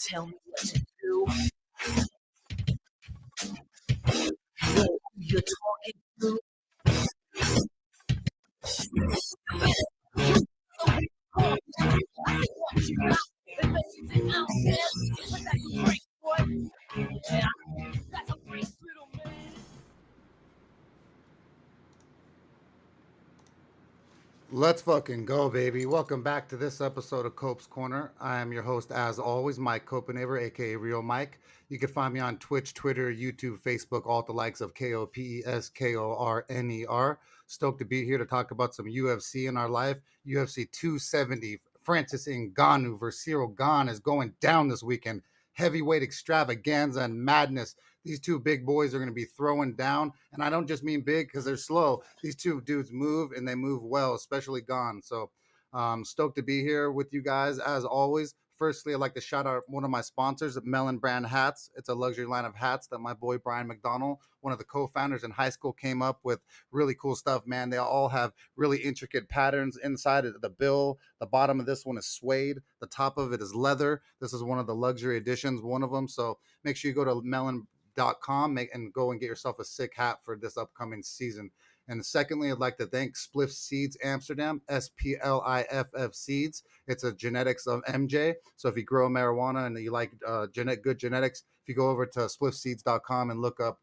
tell me what to do. Who you're talking to? Let's fucking go, baby. Welcome back to this episode of Cope's Corner. I am your host, as always, Mike Copenaver, aka Real Mike. You can find me on Twitch, Twitter, YouTube, Facebook, all the likes of KOPESKORNER. Stoked to be here to talk about some UFC in our life. UFC 270, Francis Ngannou versus Cyril Gane is going down this weekend. Heavyweight extravaganza and madness. These two big boys are going to be throwing down, and I don't just mean big because they're slow. These two dudes move, and they move well, especially Gane. So stoked to be here with you guys, as always. Firstly, I'd like to shout out one of my sponsors, Melon Brand Hats. It's a luxury line of hats that my boy Brian McDonald, one of the co-founders in high school, came up with. Really cool stuff, man. They all have really intricate patterns inside of the bill. The bottom of this one is suede. The top of it is leather. This is one of the luxury editions, one of them. So make sure you go to melon.com and go and get yourself a sick hat for this upcoming season. And secondly, I'd like to thank Spliff Seeds Amsterdam, SPLIFF Seeds. It's a genetics of MJ. So if you grow marijuana and you like good genetics, if you go over to spliffseeds.com and look up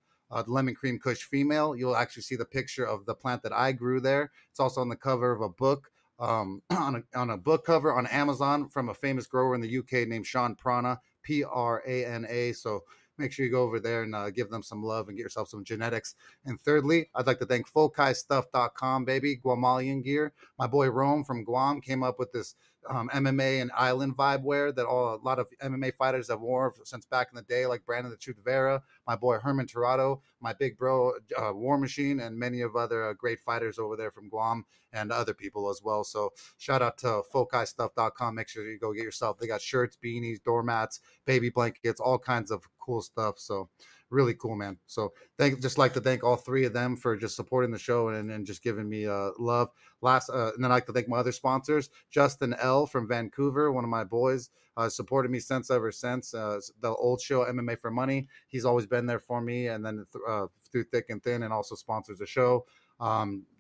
lemon cream kush female, you'll actually see the picture of the plant that I grew there. It's also on the cover of a book, on a book cover on Amazon from a famous grower in the UK named Sean Prana, Prana. So make sure you go over there and give them some love and get yourself some genetics. And thirdly, I'd like to thank FokaiStuff.com, baby, Guamalian gear. My boy Rome from Guam came up with this MMA and island vibe wear that a lot of MMA fighters have worn since back in the day, like Brandon the Truth Vera, my boy Herman Tirado, my big bro War Machine, and many of other great fighters over there from Guam and other people as well. So shout out to FokaiStuff.com. Make sure you go get yourself. They got shirts, beanies, doormats, baby blankets, all kinds of cool stuff. So really cool, man. So just like to thank all three of them for just supporting the show and just giving me love. And then I'd like to thank my other sponsors, Justin L from Vancouver, one of my boys, supported me ever since the old show MMA for Money. He's always been there for me, and then through thick and thin, and also sponsors the show.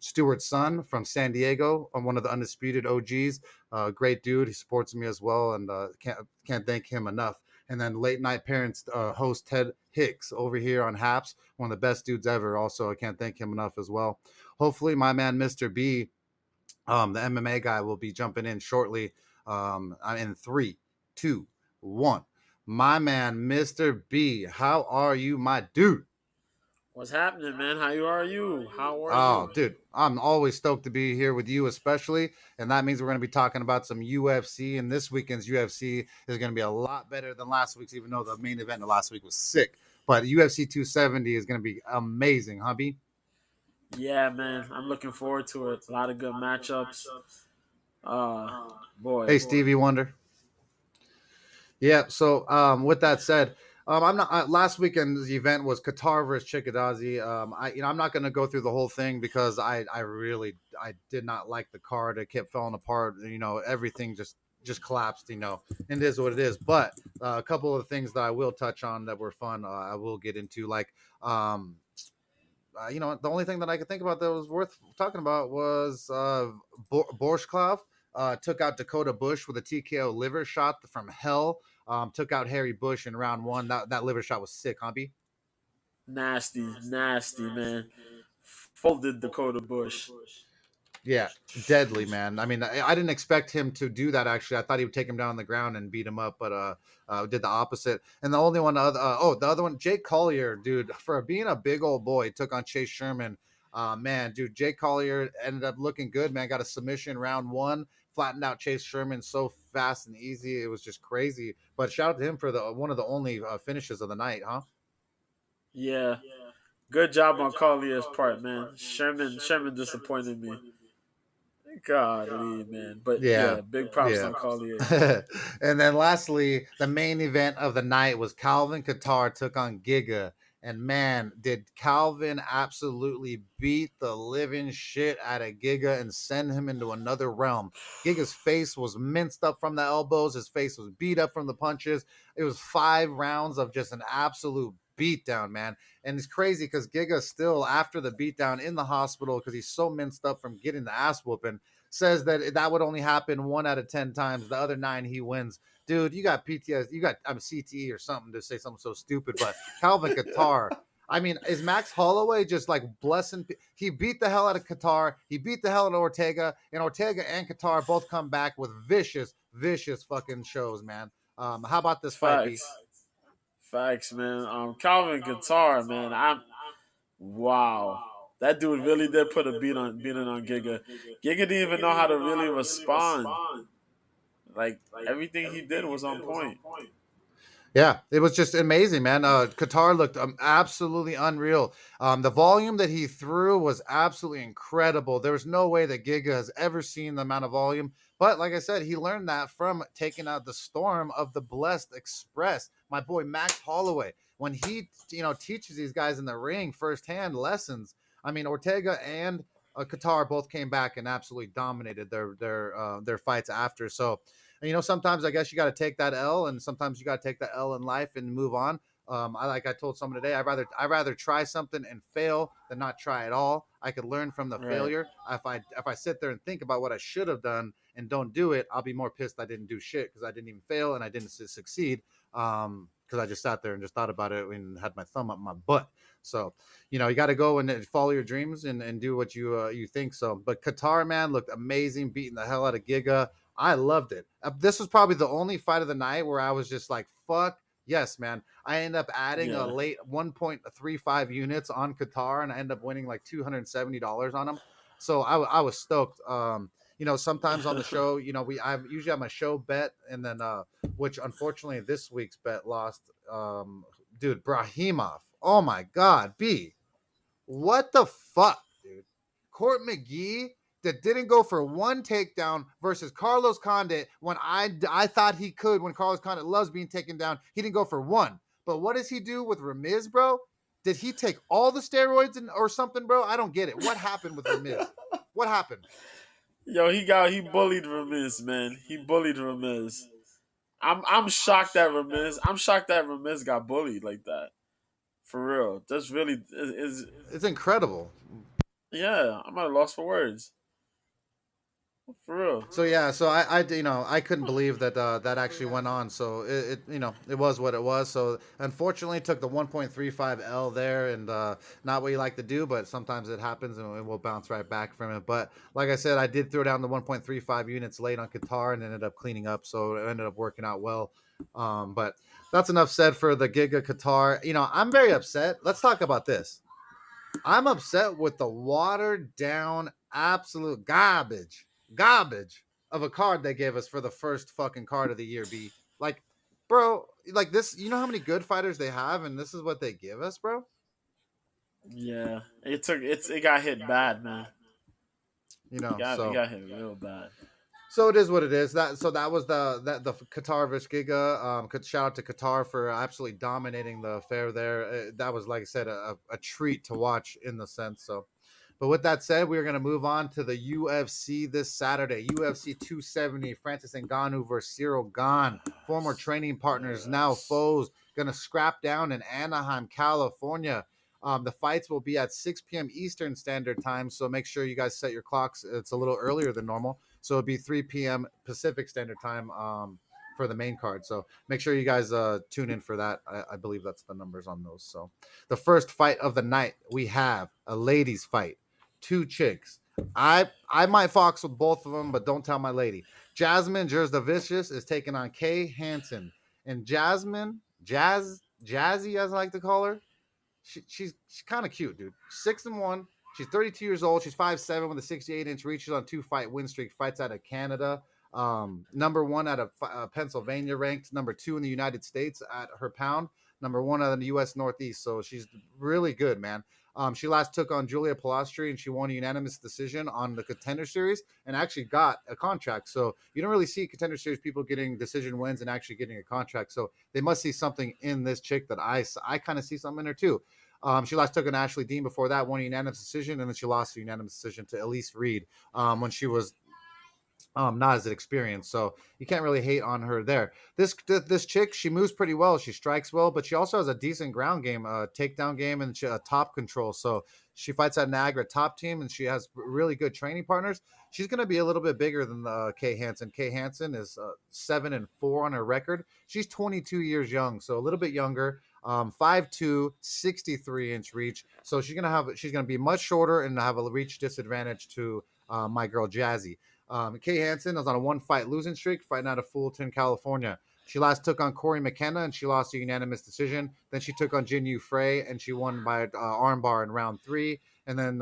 Stuart's son from San Diego, one of the undisputed OGs, great dude. He supports me as well, and can't thank him enough. And then late night parents host Ted Hicks over here on Haps, one of the best dudes ever. Also, I can't thank him enough as well. Hopefully, my man Mr. B, the MMA guy, will be jumping in shortly. In 3, 2, 1. My man Mr. B, how are you, my dude? What's happening, man? How are you? Oh, dude, I'm always stoked to be here with you, especially. And that means we're going to be talking about some UFC. And this weekend's UFC is going to be a lot better than last week's, even though the main event of last week was sick. But UFC 270 is going to be amazing, huh, B? Yeah, man. I'm looking forward to it. A lot of good matchups. Boy. Hey, Stevie Wonder. Yeah. So, with that said, I'm not. Last weekend's event was Qatar versus Chikadazi. I'm not going to go through the whole thing because I did not like the card. It kept falling apart. Everything just collapsed. And it is what it is. But a couple of things that I will touch on that were fun. I will get into, like, the only thing that I could think about that was worth talking about was Borshklov took out Dakota Bush with a TKO liver shot from hell. Took out Harry Bush in round 1. That liver shot was sick, huh, B? Nasty, man. Folded Dakota Bush. Yeah, deadly, man. I mean, I didn't expect him to do that, actually. I thought he would take him down on the ground and beat him up, but did the opposite. And the only one, the other one, Jake Collier, dude, for being a big old boy, took on Chase Sherman. Man, dude, Jake Collier ended up looking good, man. Got a submission round 1, flattened out Chase Sherman so fast and easy. It was just crazy. But shout out to him for one of the only finishes of the night, huh? Yeah. Good job on Collier's part, man. Sherman disappointed me. Golly, man. But yeah, big props on Collier. And then lastly, the main event of the night was Calvin Kattar took on Giga. And man, did Calvin absolutely beat the living shit out of Giga and send him into another realm. Giga's face was minced up from the elbows. His face was beat up from the punches. It was 5 rounds of just an absolute beatdown, man. And it's crazy because Giga still, after the beatdown in the hospital, because he's so minced up from getting the ass whooping, says that that would only happen 1 out of 10 times. The other 9 he wins. Dude, you got PTSD, you got CTE or something to say something so stupid. But Calvin Qatar, I mean, is Max Holloway just like blessing? He beat the hell out of Qatar. He beat the hell out of Ortega, and Ortega and Qatar both come back with vicious, vicious fucking shows, man. How about this fight, B? Facts, man. Calvin Guitar, man. Wow. That dude really did put a beating on Giga. Giga didn't even know how to really respond. Like everything he did was on point. Yeah, it was just amazing, man. Qatar looked absolutely unreal. The volume that he threw was absolutely incredible. There was no way that Giga has ever seen the amount of volume. But like I said, he learned that from taking out the storm of the Blessed Express. My boy Max Holloway, when he teaches these guys in the ring firsthand lessons. I mean, Ortega and Qatar both came back and absolutely dominated their fights after. So sometimes I guess you got to take that L, and sometimes you got to take that L in life and move on. I told someone today, I rather try something and fail than not try at all. I could learn from the failure. If I sit there and think about what I should have done and don't do it, I'll be more pissed I didn't do shit because I didn't even fail and I didn't succeed. Because I just sat there and just thought about it and had my thumb up my butt. So, you got to go and follow your dreams and do what you think. So, but Qatar, man, looked amazing, beating the hell out of Giga. I loved it. This was probably the only fight of the night where I was just like, fuck yes, man. I end up adding a late 1.35 units on Qatar, and I end up winning like $270 on them. So I was stoked. Sometimes on the show, I usually have my show bet, and then which unfortunately this week's bet lost. Dude, Brahimov. Oh my God, B. What the fuck, dude? Court McGee that didn't go for one takedown versus Carlos Condit when I thought he could when Carlos Condit loves being taken down. He didn't go for one. But what does he do with Ramiz, bro? Did he take all the steroids or something, bro? I don't get it. What happened with Ramiz? What happened? Yo, he bullied Ramiz, man. He bullied Ramiz. I'm shocked that Ramiz. I'm shocked that Ramiz got bullied like that. For real, that's really is. It's incredible. Yeah, I'm at a loss for words. For real. So yeah, so I couldn't believe that that actually went on. So it was what it was. So unfortunately, took the 1.35 L there, and not what you like to do, but sometimes it happens, and we'll bounce right back from it. But like I said, I did throw down the 1.35 units late on Qatar and ended up cleaning up, so it ended up working out well. But that's enough said for the Giga Qatar. I'm very upset. Let's talk about this. I'm upset with the watered down absolute garbage of a card they gave us for the first fucking card of the year. B, like, bro, like this. You know how many good fighters they have, and this is what they give us, bro. Yeah, it got hit bad, man. It got hit real bad. So it is what it is. That was the Qatar versus Giga. Shout out to Qatar for absolutely dominating the affair there. That was, like I said, a treat to watch in the sense. So, but with that said, we're going to move on to the UFC this Saturday. UFC 270, Francis Ngannou versus Cyril Gane. Former training partners, now foes. Going to scrap down in Anaheim, California. The fights will be at 6 p.m. Eastern Standard Time, so make sure you guys set your clocks. It's a little earlier than normal. So it'll be 3 p.m. Pacific Standard Time for the main card. So make sure you guys tune in for that. I believe that's the numbers on those. So the first fight of the night, we have a ladies fight. 2 chicks. I might fox with both of them, but don't tell my lady. Jasmine Jersdavicius is taking on Kay Hansen. And Jasmine, Jazzy as I like to call her, she's kind of cute, dude. 6-1. She's 32 years old. She's 5'7" with a 68-inch reach. She's on 2-fight win streak. Fights out of Canada. Number 1 out of Pennsylvania ranked. Number 2 in the United States at her pound. number one out of the U.S. Northeast. So she's really good, man. She last took on Julia Palastri and she won a unanimous decision on the Contender Series and actually got a contract. So you don't really see Contender Series people getting decision wins and actually getting a contract. So they must see something in this chick that I kind of see something in her too. She last took an Ashley Dean before that, won a unanimous decision, and then she lost a unanimous decision to Elise Reed when she was not as experienced. So you can't really hate on her there. This chick, she moves pretty well. She strikes well, but she also has a decent ground game, takedown game, and top control. So she fights at Niagara top team, and she has really good training partners. She's going to be a little bit bigger than Kay Hansen. Kay Hansen is 7-4 on her record. She's 22 years young, so a little bit younger. 5'2", 63-inch reach. So she's gonna be much shorter and have a reach disadvantage to my girl Jazzy. Kay Hansen is on a one-fight losing streak, fighting out of Fulton, California. She last took on Corey McKenna, and she lost a unanimous decision. Then she took on Jin Yu Frey, and she won by armbar in round 3. And then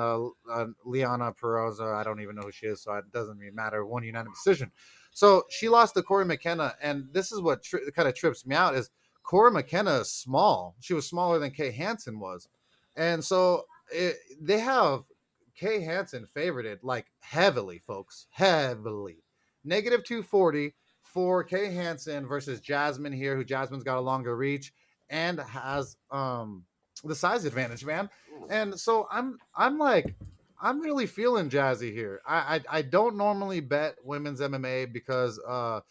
Liana Peroza, I don't even know who she is, so it doesn't even matter, one unanimous decision. So she lost to Corey McKenna, and this is what kind of trips me out is Corey McKenna is small. She was smaller than Kay Hansen was. And so they have Kay Hansen favorited like heavily, folks, heavily. Negative 240 for Kay Hansen versus Jasmine here, who Jasmine's got a longer reach and has the size advantage, man. And so I'm really feeling Jazzy here. I don't normally bet women's MMA because I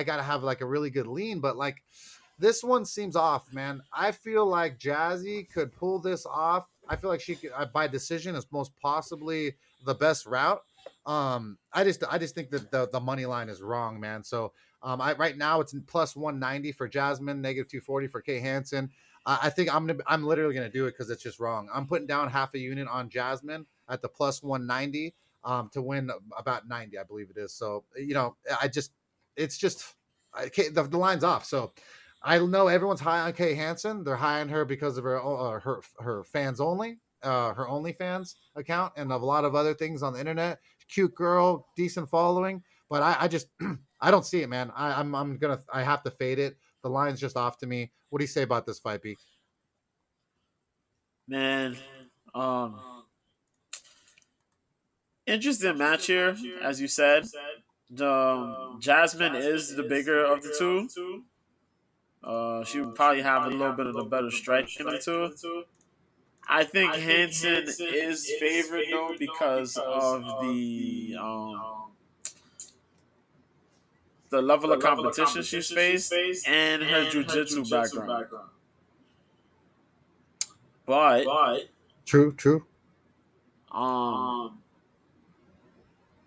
gotta have like a really good lean, but like this one seems off, man. I feel like Jazzy could pull this off. I feel like she could by decision is most possibly the best route. I just think that the money line is wrong, man. So I right now it's plus 190 for Jasmine, negative 240 for Kay Hansen. I think I'm literally gonna do it because it's just wrong. I'm putting down half a unit on Jasmine at the plus 190 to win about 90, I believe it is. So it's just the line's off. So I know everyone's high on Kay Hansen. They're high on her because of her fans only, her OnlyFans account, and of a lot of other things on the internet. Cute girl, decent following, but I just I don't see it, man. I have to fade it. The line's just off to me. What do you say about this fight, B? Man, um, interesting match here, as you said. Jasmine is the bigger of the two. She would probably have a little bit of the better striking of the two. I think Hansen is favored though because of the level of competition she's faced and her jujitsu background. But True. um,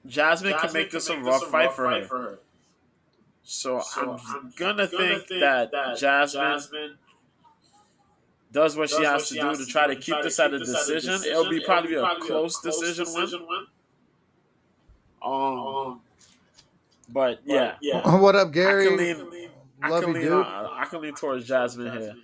Jasmine can make this a rough fight for her. So I'm gonna think that Jasmine does what she has to do to try to keep this at a decision. It'll be probably a close decision win. But yeah, What up, I Gary? can lean. Love you, dude. I can lean towards Jasmine here.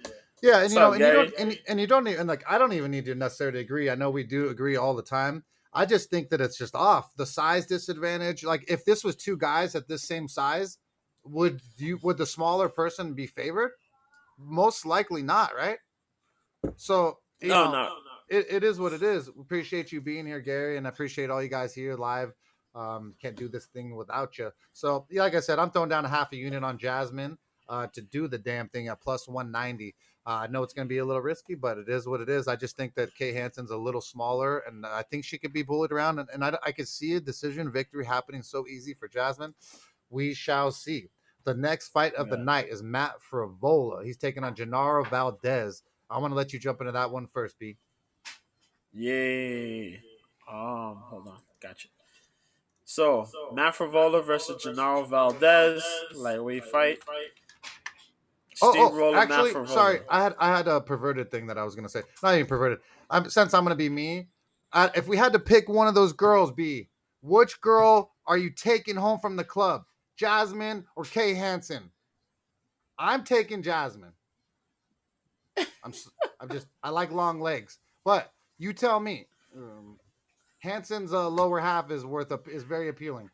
Yeah, and What's you know, up, and you Gary? don't, and you don't even like. I don't even need to necessarily agree. I know we do agree all the time. I just think that it's just off the size disadvantage. Like, if this was two guys at this same size, would the smaller person be favored? Most likely not, right? So No, no. it is what it is. Appreciate you being here, Gary, and I appreciate all you guys here live. Can't do this thing without you. So yeah, like I said, I'm throwing down a half a unit on Jasmine to do the damn thing at plus 190. I know it's going to be a little risky, but it is what it is. I just think that Kay Hansen's a little smaller, and I think she could be bullied around. And I could see a decision victory happening so easy for Jasmine. We shall see. The next fight of the night is Matt Frivola. He's taking on Gennaro Valdez. I want to let you jump into that one first, B. Yay. Hold on. Gotcha. So, Matt Frivola versus Gennaro Valdez, lightweight fight. Steamroller Matt Actually, Frivola. sorry, I had a perverted thing that I was gonna say. Not even perverted. Since I'm gonna be me, if we had to pick one of those girls, B, which girl are you taking home from the club, Jasmine or Kay Hansen? I'm taking Jasmine. I like long legs, but you tell me. Hansen's lower half is very appealing.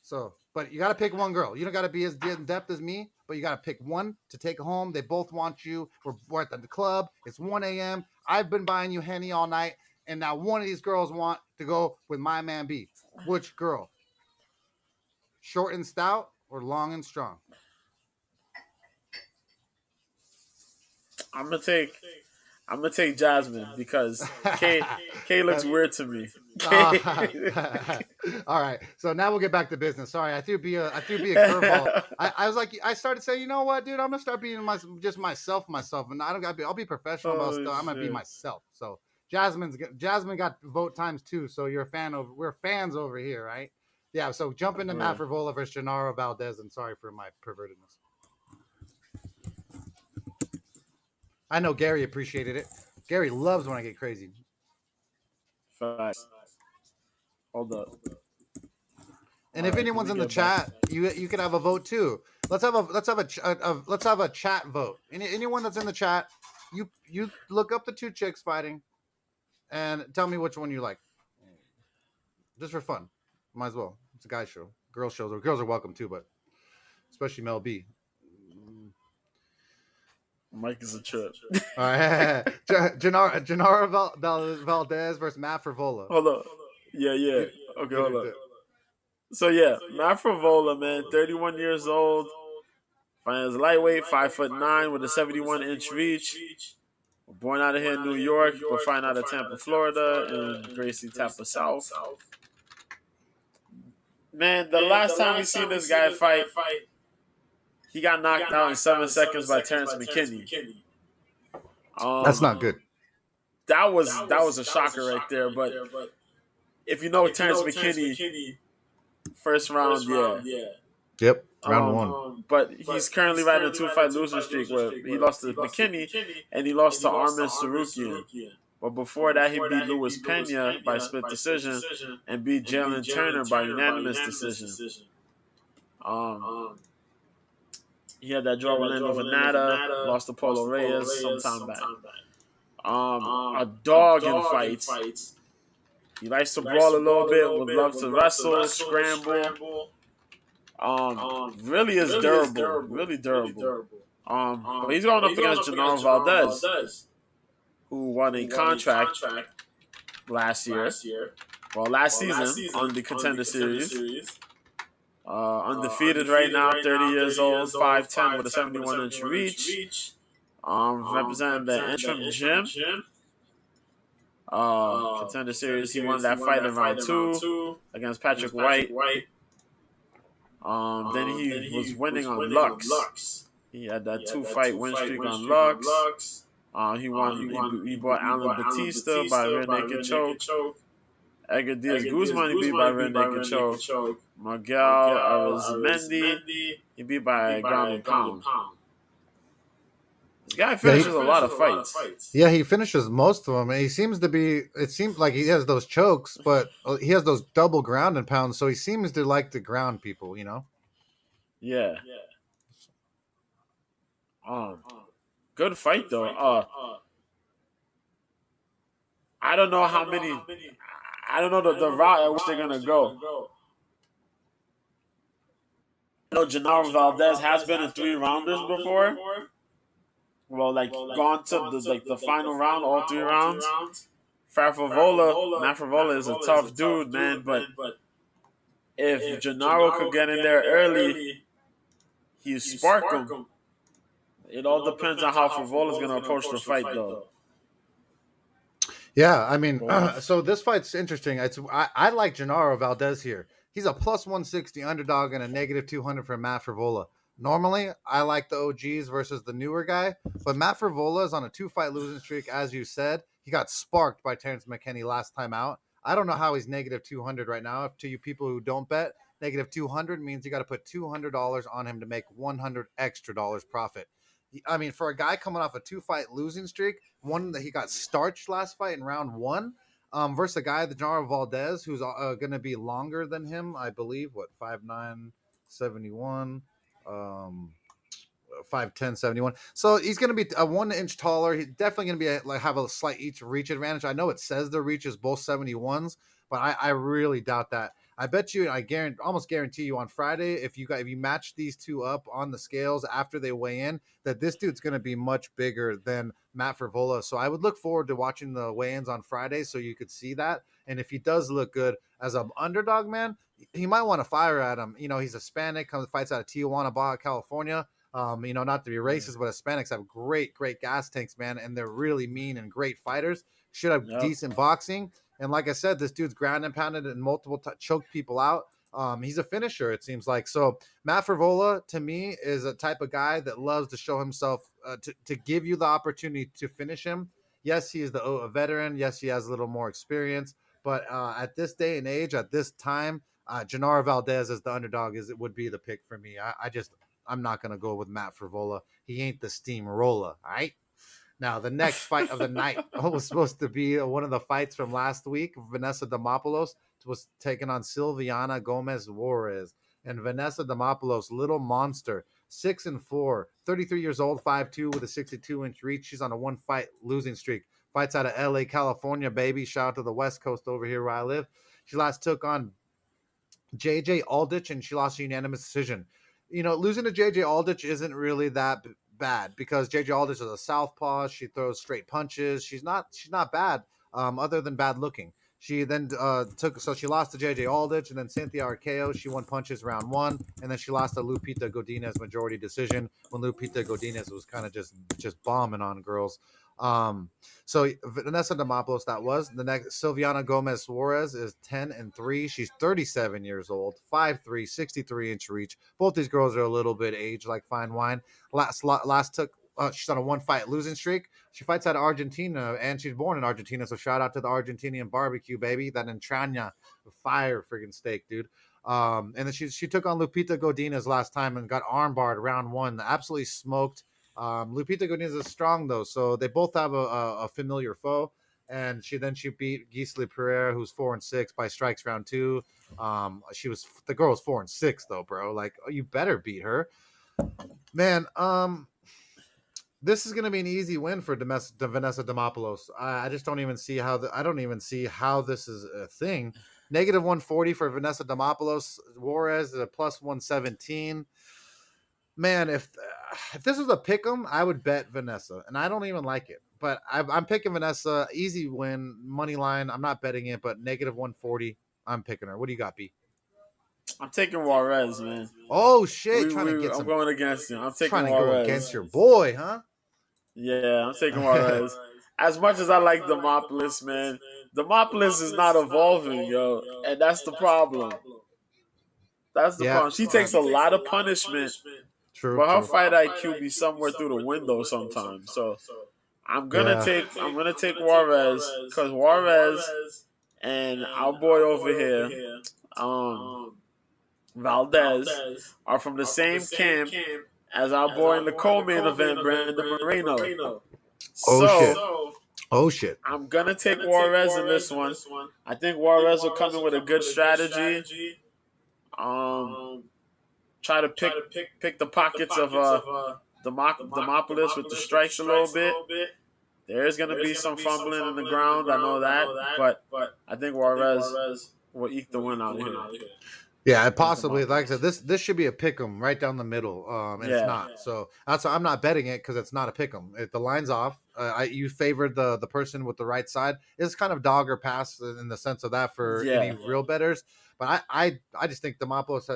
So But you got to pick one girl. You don't got to be as in depth as me, but you got to pick one to take home. They both want you. We're at the club. It's 1 a.m. I've been buying you Henny all night, and now one of these girls want to go with my man B. Which girl? Short and stout or long and strong? I'm gonna take Jasmine because K looks weird to me. All right. So now we'll get back to business. Sorry, I threw B a curveball. I was like, I started saying, you know what, dude, I'm gonna start being just myself, and I don't gotta be. I'll be professional, but I'm gonna be myself. So Jasmine got vote times 2. So you're a fan of. We're fans over here, right? Yeah. So jump into Matt Frivola versus Gennaro Valdez, and sorry for my pervertedness. I know Gary appreciated it. Gary loves when I get crazy. Facts. Hold up. And if anyone's in the chat, you could have a vote too. Let's have a chat vote. Anyone that's in the chat, you look up the 2 chicks fighting, and tell me which one you like. Just for fun, might as well. It's a guy show. Girls are welcome too, but especially Mel B. Mike is a trip. All right, Gennaro Valdez versus Matt Frivola. Hold up. Yeah. Okay, hold up. So yeah, Matt Frivola, man, 31 years old, fighting as lightweight, 5'9" with a 71-inch reach. Born out of here in New York, but fighting out of Tampa, Florida, and Gracie Tampa South. Man, the last time we seen this guy fight, he got knocked out in 7 seconds by Terrence McKinney. That's not good. That was a shocker right there. But if you know Terrence McKinney, first round, yeah. Yep, round 1. But he's currently riding a 2-fight losing streak where he lost to McKinney and he lost to Armin Sarukian. But before that, he beat Luis Pena by split decision and beat Jalen Turner by unanimous decision. He had that draw with Lando Venata, lost to Paulo Reyes sometime back. A dog in fights. He likes to brawl a little bit, would love to wrestle, scramble. Really is durable. Really durable. But he's going up against Gennaro Valdez, who won a contract last year. Well, last season on the Contender Series. Undefeated right now, 30 years old, 5'10" with a 71-inch reach. Representing the Interim Gym. Contender Series, he won that fight in round 2 against Patrick White. Then he was winning on Lux. He had that 2-fight win streak on Lux. He bought Alan Batista by rear naked choke. Edgar Diaz Guzman he beat by rear naked choke. Miguel Arizmendi he beat by ground and pound. This guy finishes a lot of fights. Yeah, he finishes most of them. And he seems to be. It seems like he has those chokes, but he has those double ground and pounds. So he seems to like to ground people. You know. Yeah. Good fight though. I don't know how many. I don't know the route at which they're gonna go. I know Gennaro Valdez has been in 3-rounders before. Well, gone to the final round, all 3 rounds. Matt Frivola is a tough dude, man. But if Gennaro could get in there early, he'd spark him. It all depends on how Frivola's gonna approach the fight, though. Yeah, I mean, so this fight's interesting. I like Gennaro Valdez here. He's a plus 160 underdog and a negative 200 for Matt Frivola. Normally, I like the OGs versus the newer guy, but Matt Frivola is on a 2-fight losing streak, as you said. He got sparked by Terrence McKinney last time out. I don't know how he's negative 200 right now. To you people who don't bet, negative 200 means you got to put $200 on him to make $100 extra profit. I mean, for a guy coming off a 2-fight losing streak, one that he got starched last fight in round 1, versus a guy, the Gennaro Valdez, who's going to be longer than him, I believe. 5'9", 71, 5'10", 71. So he's going to be a 1 inch taller. He's definitely going to be have a slight reach advantage. I know it says the reach is both 71s, but I really doubt that. I bet you, almost guarantee you on Friday, if you match these two up on the scales after they weigh in, that this dude's going to be much bigger than Matt Frivola. So I would look forward to watching the weigh-ins on Friday so you could see that. And if he does look good as an underdog, man, he might want to fire at him. He's Hispanic, fights out of Tijuana, Baja California. Not to be racist, but Hispanics have great, great gas tanks, man, and they're really mean and great fighters. Should have decent boxing. And like I said, this dude's ground and pounded and choked people out. He's a finisher, it seems like. So Matt Frivola, to me, is a type of guy that loves to show himself, to give you the opportunity to finish him. Yes, he is a veteran. Yes, he has a little more experience. But at this day and age, at this time, Genaro Valdez as the underdog would be the pick for me. I'm not going to go with Matt Frivola. He ain't the steamroller, all right? Now, the next fight of the night was supposed to be one of the fights from last week. Vanessa Demopoulos was taking on Silviana Gomez Juarez. And Vanessa Demopoulos, little monster, 6-4, 33 years old, 5'2", with a 62-inch reach. She's on a one-fight losing streak. Fights out of L.A., California, baby. Shout out to the West Coast over here where I live. She last took on JJ Aldrich, and she lost a unanimous decision. Losing to JJ Aldrich isn't really that bad because JJ Aldrich is a southpaw. She throws straight punches. She's not bad, other than bad looking. She then she lost to JJ Aldrich, and then Cynthia Arqueo. She won punches round 1, and then she lost to Lupita Godinez majority decision when Lupita Godinez was kind of just bombing on girls. So Vanessa Demopoulos, that was the next. Silviana Gomez Juarez is 10-3. She's 37 years old, 5'3", 63-inch reach. Both these girls are a little bit aged, like fine wine. She's on a one-fight losing streak. She fights out of Argentina, and she's born in Argentina. So shout out to the Argentinian barbecue, baby. That entraña, fire friggin' steak, dude. And then she took on Lupita Godinez last time and got armbarred round 1. Absolutely smoked. Lupita Godinez is strong though, so they both have a familiar foe. And she beat Gisela Pereira, who's 4-6 by strikes round 2. The girl was 4-6 though, bro. Like, you better beat her, man. This is gonna be an easy win for Vanessa Demopoulos. I just don't even see how this is a thing. -140 for Vanessa Demopoulos. Juarez is a +117. Man, if this was a pick'em, I would bet Vanessa, and I don't even like it. But I'm picking Vanessa, easy win, money line. I'm not betting it, but -140, I'm picking her. What do you got, B? I'm taking Juarez, man. Oh shit! I'm going against him. I'm taking trying to Juarez. go against your boy, huh? Yeah, I'm taking Juarez. As much as I like Demopoulos, man, Demopoulos is not evolving, yo, and that's the problem. That's the problem. She takes a lot of punishment. True. But her fight IQ be somewhere through the window sometimes. So I'm gonna take Juarez because Juarez and our boy over here, Valdez, are from the same camp as our boy in the co-main event, Brandon Moreno. Oh shit! I'm gonna take Juarez in this one. I think Juarez will come in with a good strategy. Try to pick the pockets of Demopoulos with the strikes a little bit. There's going to be some fumbling in the ground. I know that. But I think Juarez will eke the win out of here. Yeah, possibly. Like I said, this should be a pick'em right down the middle, and it's not. So that's why I'm not betting it because it's not a pick'em. The line's off. You favored the person with the right side. It's kind of dog or pass in the sense of that for any real bettors. But I just think Demopoulos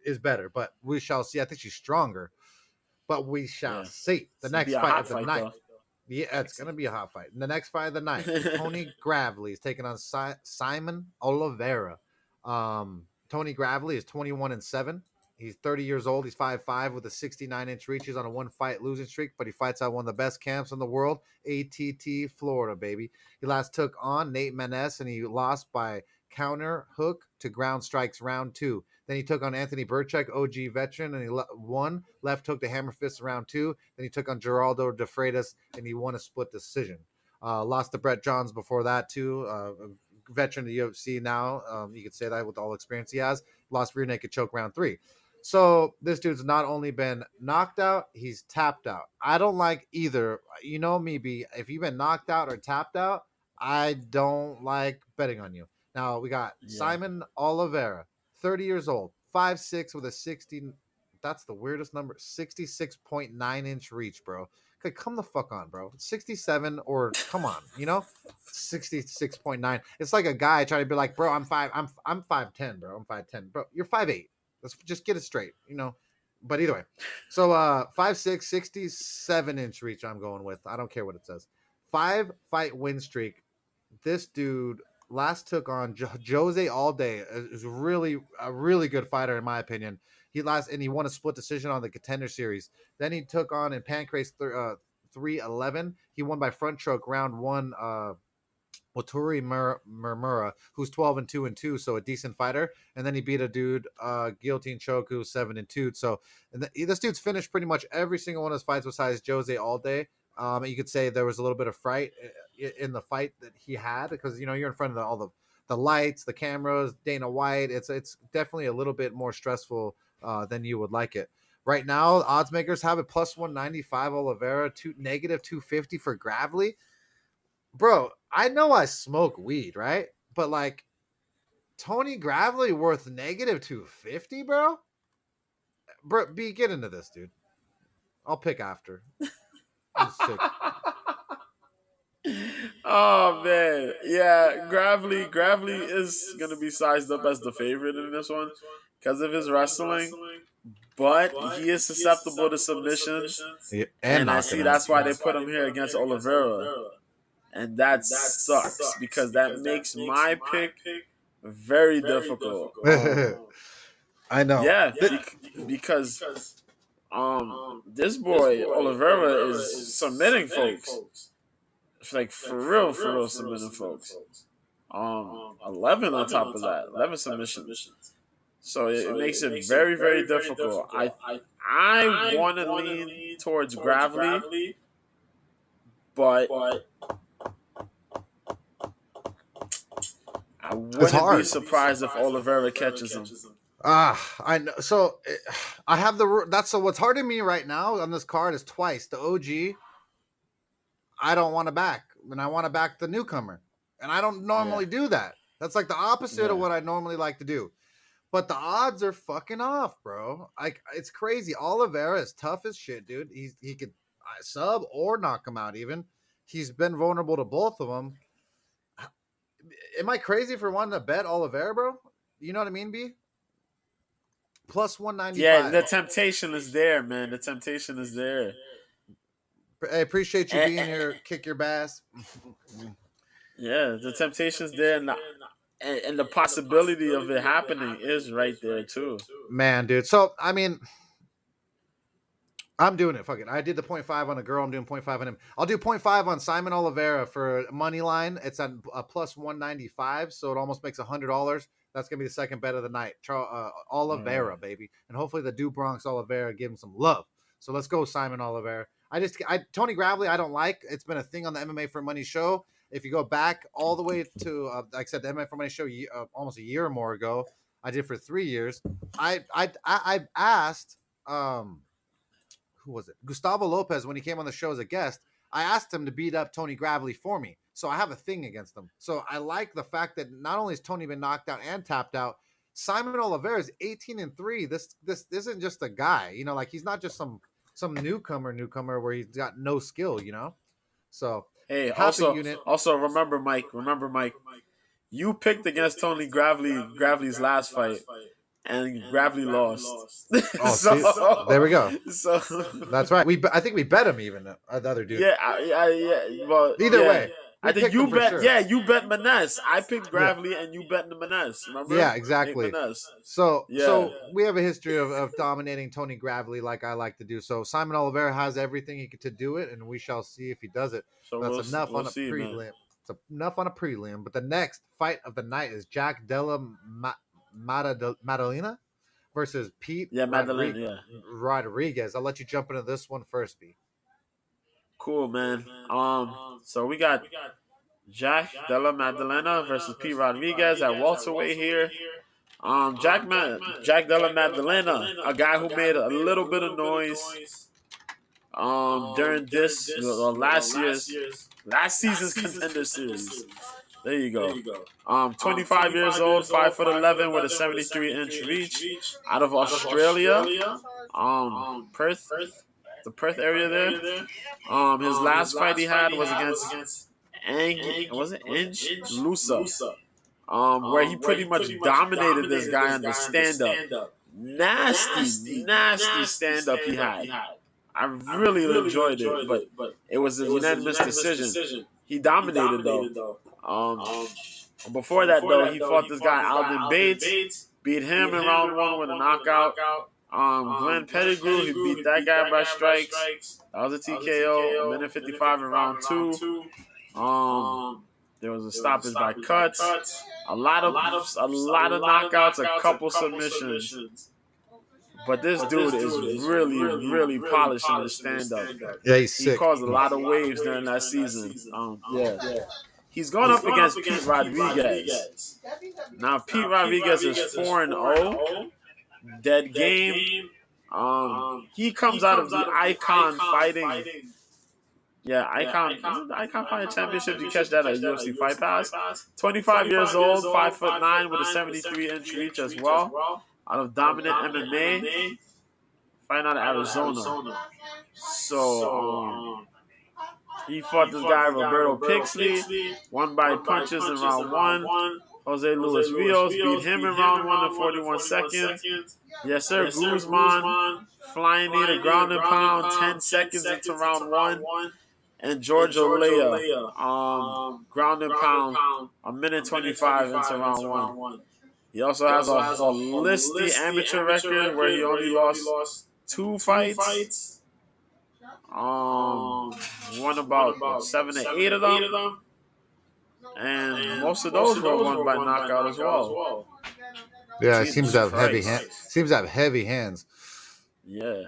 is better. But we shall see. I think she's stronger. But we shall see. The next fight of the night. Yeah, it's going to be a hot fight. And the next fight of the night, Tony Gravely is taking on Simon Oliveira. Tony Gravely is 21-7. He's 30 years old. He's 5'5" with a 69-inch reach. He's on a one-fight losing streak, but he fights out one of the best camps in the world, ATT Florida, baby. He last took on Nate Menes, and he lost by counter hook to ground strikes round 2. Then he took on Anthony Burchak, OG veteran, and he won left hook to hammer fist round 2. Then he took on Geraldo De Freitas, and he won a split decision. Lost to Brett Johns before that, too. Veteran of the UFC now. You could say that with all the experience he has. Lost rear naked choke round 3. So this dude's not only been knocked out, he's tapped out. I don't like either. You know me, B. If you've been knocked out or tapped out, I don't like betting on you. Now we got Yeah. Simon Oliveira, 30 years old, 5'6" with a 60. That's the weirdest number. 66.9-inch reach, bro. Okay, come the fuck on, bro. 67 or come on, 66.9. It's like a guy trying to be like, bro, I'm 5'10", bro. I'm 5'10". Bro, you're 5'8". Let's just get it straight. But either way. So 5'6", 67-inch reach I'm going with. I don't care what it says. 5-fight win streak. This dude last took on Jose Alday, is really a really good fighter in my opinion. He won a split decision on the Contender Series. Then he took on in Pancrase 311. He won by front choke round one. Waturi Murmura, who's 12-2-2, so a decent fighter, and then he beat a dude guillotine choke who's 7-2. So this dude's finished pretty much every single one of his fights besides Jose Alday. You could say there was a little bit of fright in the fight that he had because you're in front of all the lights, the cameras, Dana White. It's definitely a little bit more stressful than you would like it. Right now, odds makers have it plus 195 Oliveira, negative 250 for Gravely. Bro, I know I smoke weed, right? But like Tony Gravely worth negative 250, bro? Bro, get into this, dude. I'll pick after. I'm sick. Oh man, yeah, Gravely is gonna be sized up as the favorite in this one because of his wrestling, but he is susceptible to submissions, Yeah, and I knocking see out. that's why they put him here against Oliveira, and that sucks because that makes my pick very difficult. I know. Yeah, because this boy Oliveira is submitting folks. It's like for real submitting folks. 11 on top of that, 11 submissions. So it makes it very, very difficult. I want to lean towards Gravely, but I It's wouldn't be hard. surprised if Oliveira catches him. I know. So I have so what's hard to me right now on this card is twice the OG. I don't want to back, and I want to back the newcomer, and I don't normally do that. That's like the opposite of what I normally like to do. But the odds are fucking off, bro. Like it's crazy. Oliveira is tough as shit, dude. He could sub or knock him out. Even he's been vulnerable to both of them. Am I crazy for wanting to bet Oliveira, bro? You know what I mean, B? Plus 195. Yeah, the temptation is there, man. The temptation is there. I appreciate you being here. Kick your bass. Yeah, the temptation is there, and the possibility of it happening is right there too. Man, dude. So I mean, I'm doing it. Fuck it. I did the 0.5 on a girl. I'm doing 0.5 on him. I'll do 0.5 on Simon Oliveira for money line. It's at a plus 195, so it almost makes $100. That's gonna be the second bet of the night. Oliveira, baby, and hopefully the Du Bronx Oliveira give him some love. So let's go, Simon Oliveira. Tony Gravely, I don't like. It's been a thing on the MMA for Money show. If you go back all the way to, like I said, the MMA for Money show almost a year or more ago, I did for 3 years. I asked who was it? Gustavo Lopez, when he came on the show as a guest, I asked him to beat up Tony Gravely for me. So I have a thing against him. So I like the fact that not only has Tony been knocked out and tapped out, Simon Oliveira is 18-3. This isn't just a guy, like he's not just some newcomer where he's got no skill, So Hey, unit. also remember Mike, you picked against Tony Gravely's last fight, and Gravely lost. Oh, so, there we go. So that's right. I think we bet him even the other dude. Yeah. Well, either way. I think you bet. Sure. Yeah, you bet Maness. I picked Gravely, and you bet the Maness. Remember? Yeah, exactly. So we have a history of dominating Tony Gravely, like I like to do. So Simon Oliveira has everything he could to do it, and we shall see if he does it. So that's enough on a prelim. Man. It's enough on a prelim. But the next fight of the night is Jack Dela Magdalena versus Pete Rodriguez. I'll let you jump into this one first, B. Cool, man. So we got Jack Dela Magdalena versus Pete Rodriguez at welterweight here. Jack Dela Magdalena, a guy who made a little bit of noise during last season's Contender Series. There you go. 25 years old, 5'11" with a 73-inch reach, out of Australia. Perth, the Perth area there. His last fight he had was against Inge Lusa, where he pretty much dominated this guy on the stand-up. Nasty stand-up he had. I really enjoyed it, but it was a unanimous decision. He dominated though. Before that though, he fought this guy Alden Bates, beat him in round 1 with a knockout. Glenn Pettigrew, he beat that guy by strikes. That was a TKO. A minute 55 in round 2. There was a stoppage by cuts. A lot of knockouts, a couple submissions. But this dude is really polished in the stand-up. Yeah, he's sick. He caused a lot of waves during that season. Yeah. He's going up against Pete Rodriguez. Now, Pete Rodriguez is 4-0. Dead game. He comes out of the Icon Fighting. Yeah, Icon Fighting Championship. You catch that at UFC Fight Pass. 25 years old, 5'9" with a 73-inch reach as well. Out of Dominant MMA. Fighting out of Arizona. So, he fought this guy, Roberto Pixley, won by punches in round 1. Jose Luis Rios beat him in round 1 in 41 seconds. Yes, sir. Guzman, flying knee to ground and pound, 10 seconds into round 1. And George Aaliyah, ground and pound, a minute 25 into round 1. He also has a holistic amateur record where he only lost 2 fights. Won about 7 to 8 of them. And most of those were won by knockout as well. Yeah, it seems to have heavy hands. Yeah.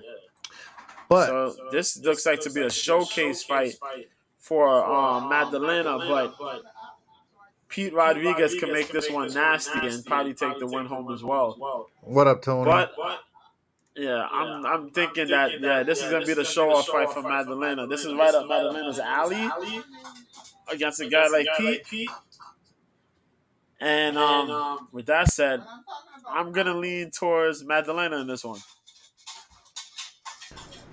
But so this looks like to be a showcase fight for Magdalena, but Pete Rodriguez can make this one nasty and probably take the win home as well. What up, Tony? But yeah, I'm thinking that this is gonna be the show-off fight for Magdalena. This is right up Magdalena's alley against a guy like Pete. And with that said, I'm gonna lean towards Magdalena in this one.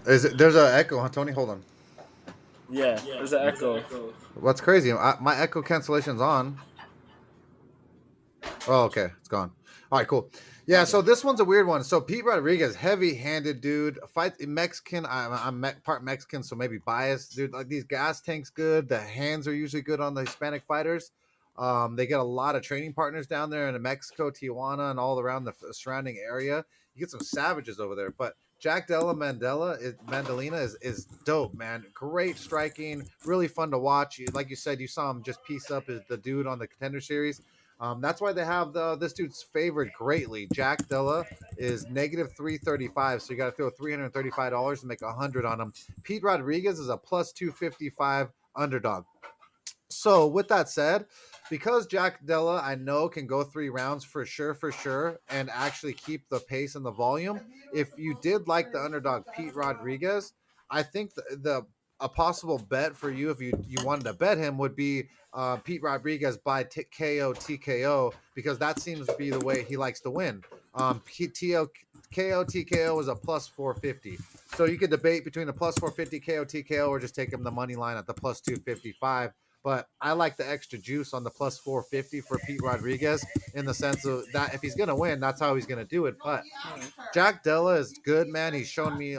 There's an echo, huh, Tony? Hold on. Yeah, there's an echo. What's crazy? My echo cancellation's on. Oh, okay, it's gone. All right, cool. Yeah, so this one's a weird one. So Pete Rodriguez, heavy-handed dude, fight Mexican. I'm part Mexican, so maybe biased, dude. Like these gas tanks, good. The hands are usually good on the Hispanic fighters. They get a lot of training partners down there in Mexico, Tijuana, and all around the surrounding area. You get some savages over there, but Jack Della Magdalena is dope, man. Great striking, really fun to watch. Like you said, you saw him just piece up the dude on the Contender Series. That's why they have this dude's favored greatly. Jack Della is negative 335, so you got to throw $335 to make 100 on him. Pete Rodriguez is a plus 255 underdog. So with that said, because Jack Della I know can go 3 rounds for sure, and actually keep the pace and the volume. If you did like the underdog Pete Rodriguez, I think a possible bet for you if you wanted to bet him would be Pete Rodriguez by KO TKO, because that seems to be the way he likes to win. KO TKO is a plus 450. So you could debate between the plus 450 KO TKO or just take him the money line at the plus 255. But I like the extra juice on the plus 450 for Pete Rodriguez in the sense of that if he's going to win, that's how he's going to do it. But Jack Della is good, man. He's shown me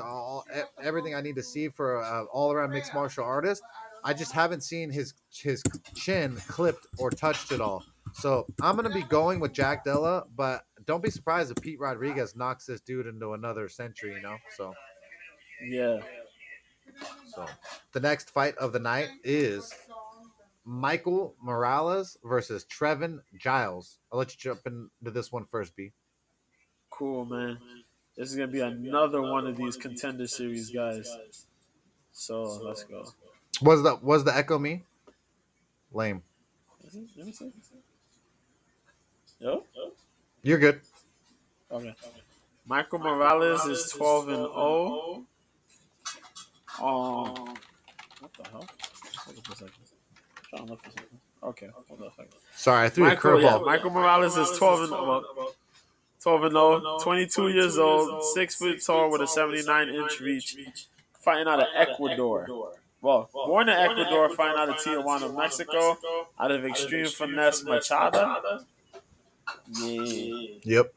everything I need to see for an all-around mixed martial artist. I just haven't seen his chin clipped or touched at all. So I'm going to be going with Jack Della, but don't be surprised if Pete Rodriguez knocks this dude into another century, So, yeah. So the next fight of the night is Michael Morales versus Trevin Giles. I'll let you jump into this one first, B. Cool, man. This is gonna be another one of these Contender Series guys. So let's go. Was the echo me? Lame. Let me see. Yo? You're good. Okay. Michael Morales is 12-0. What the hell? Hold on for a second. I'm trying to look for something. Okay, hold on a second. Sorry, I threw a curveball. Michael Morales is 12 and 0, 22 years old, 6 foot tall with a 79-inch reach, fighting out of Ecuador. Well, born in Ecuador, fighting out of Tijuana, Mexico, out of Extreme Finesse Machada. Yeah. Yep.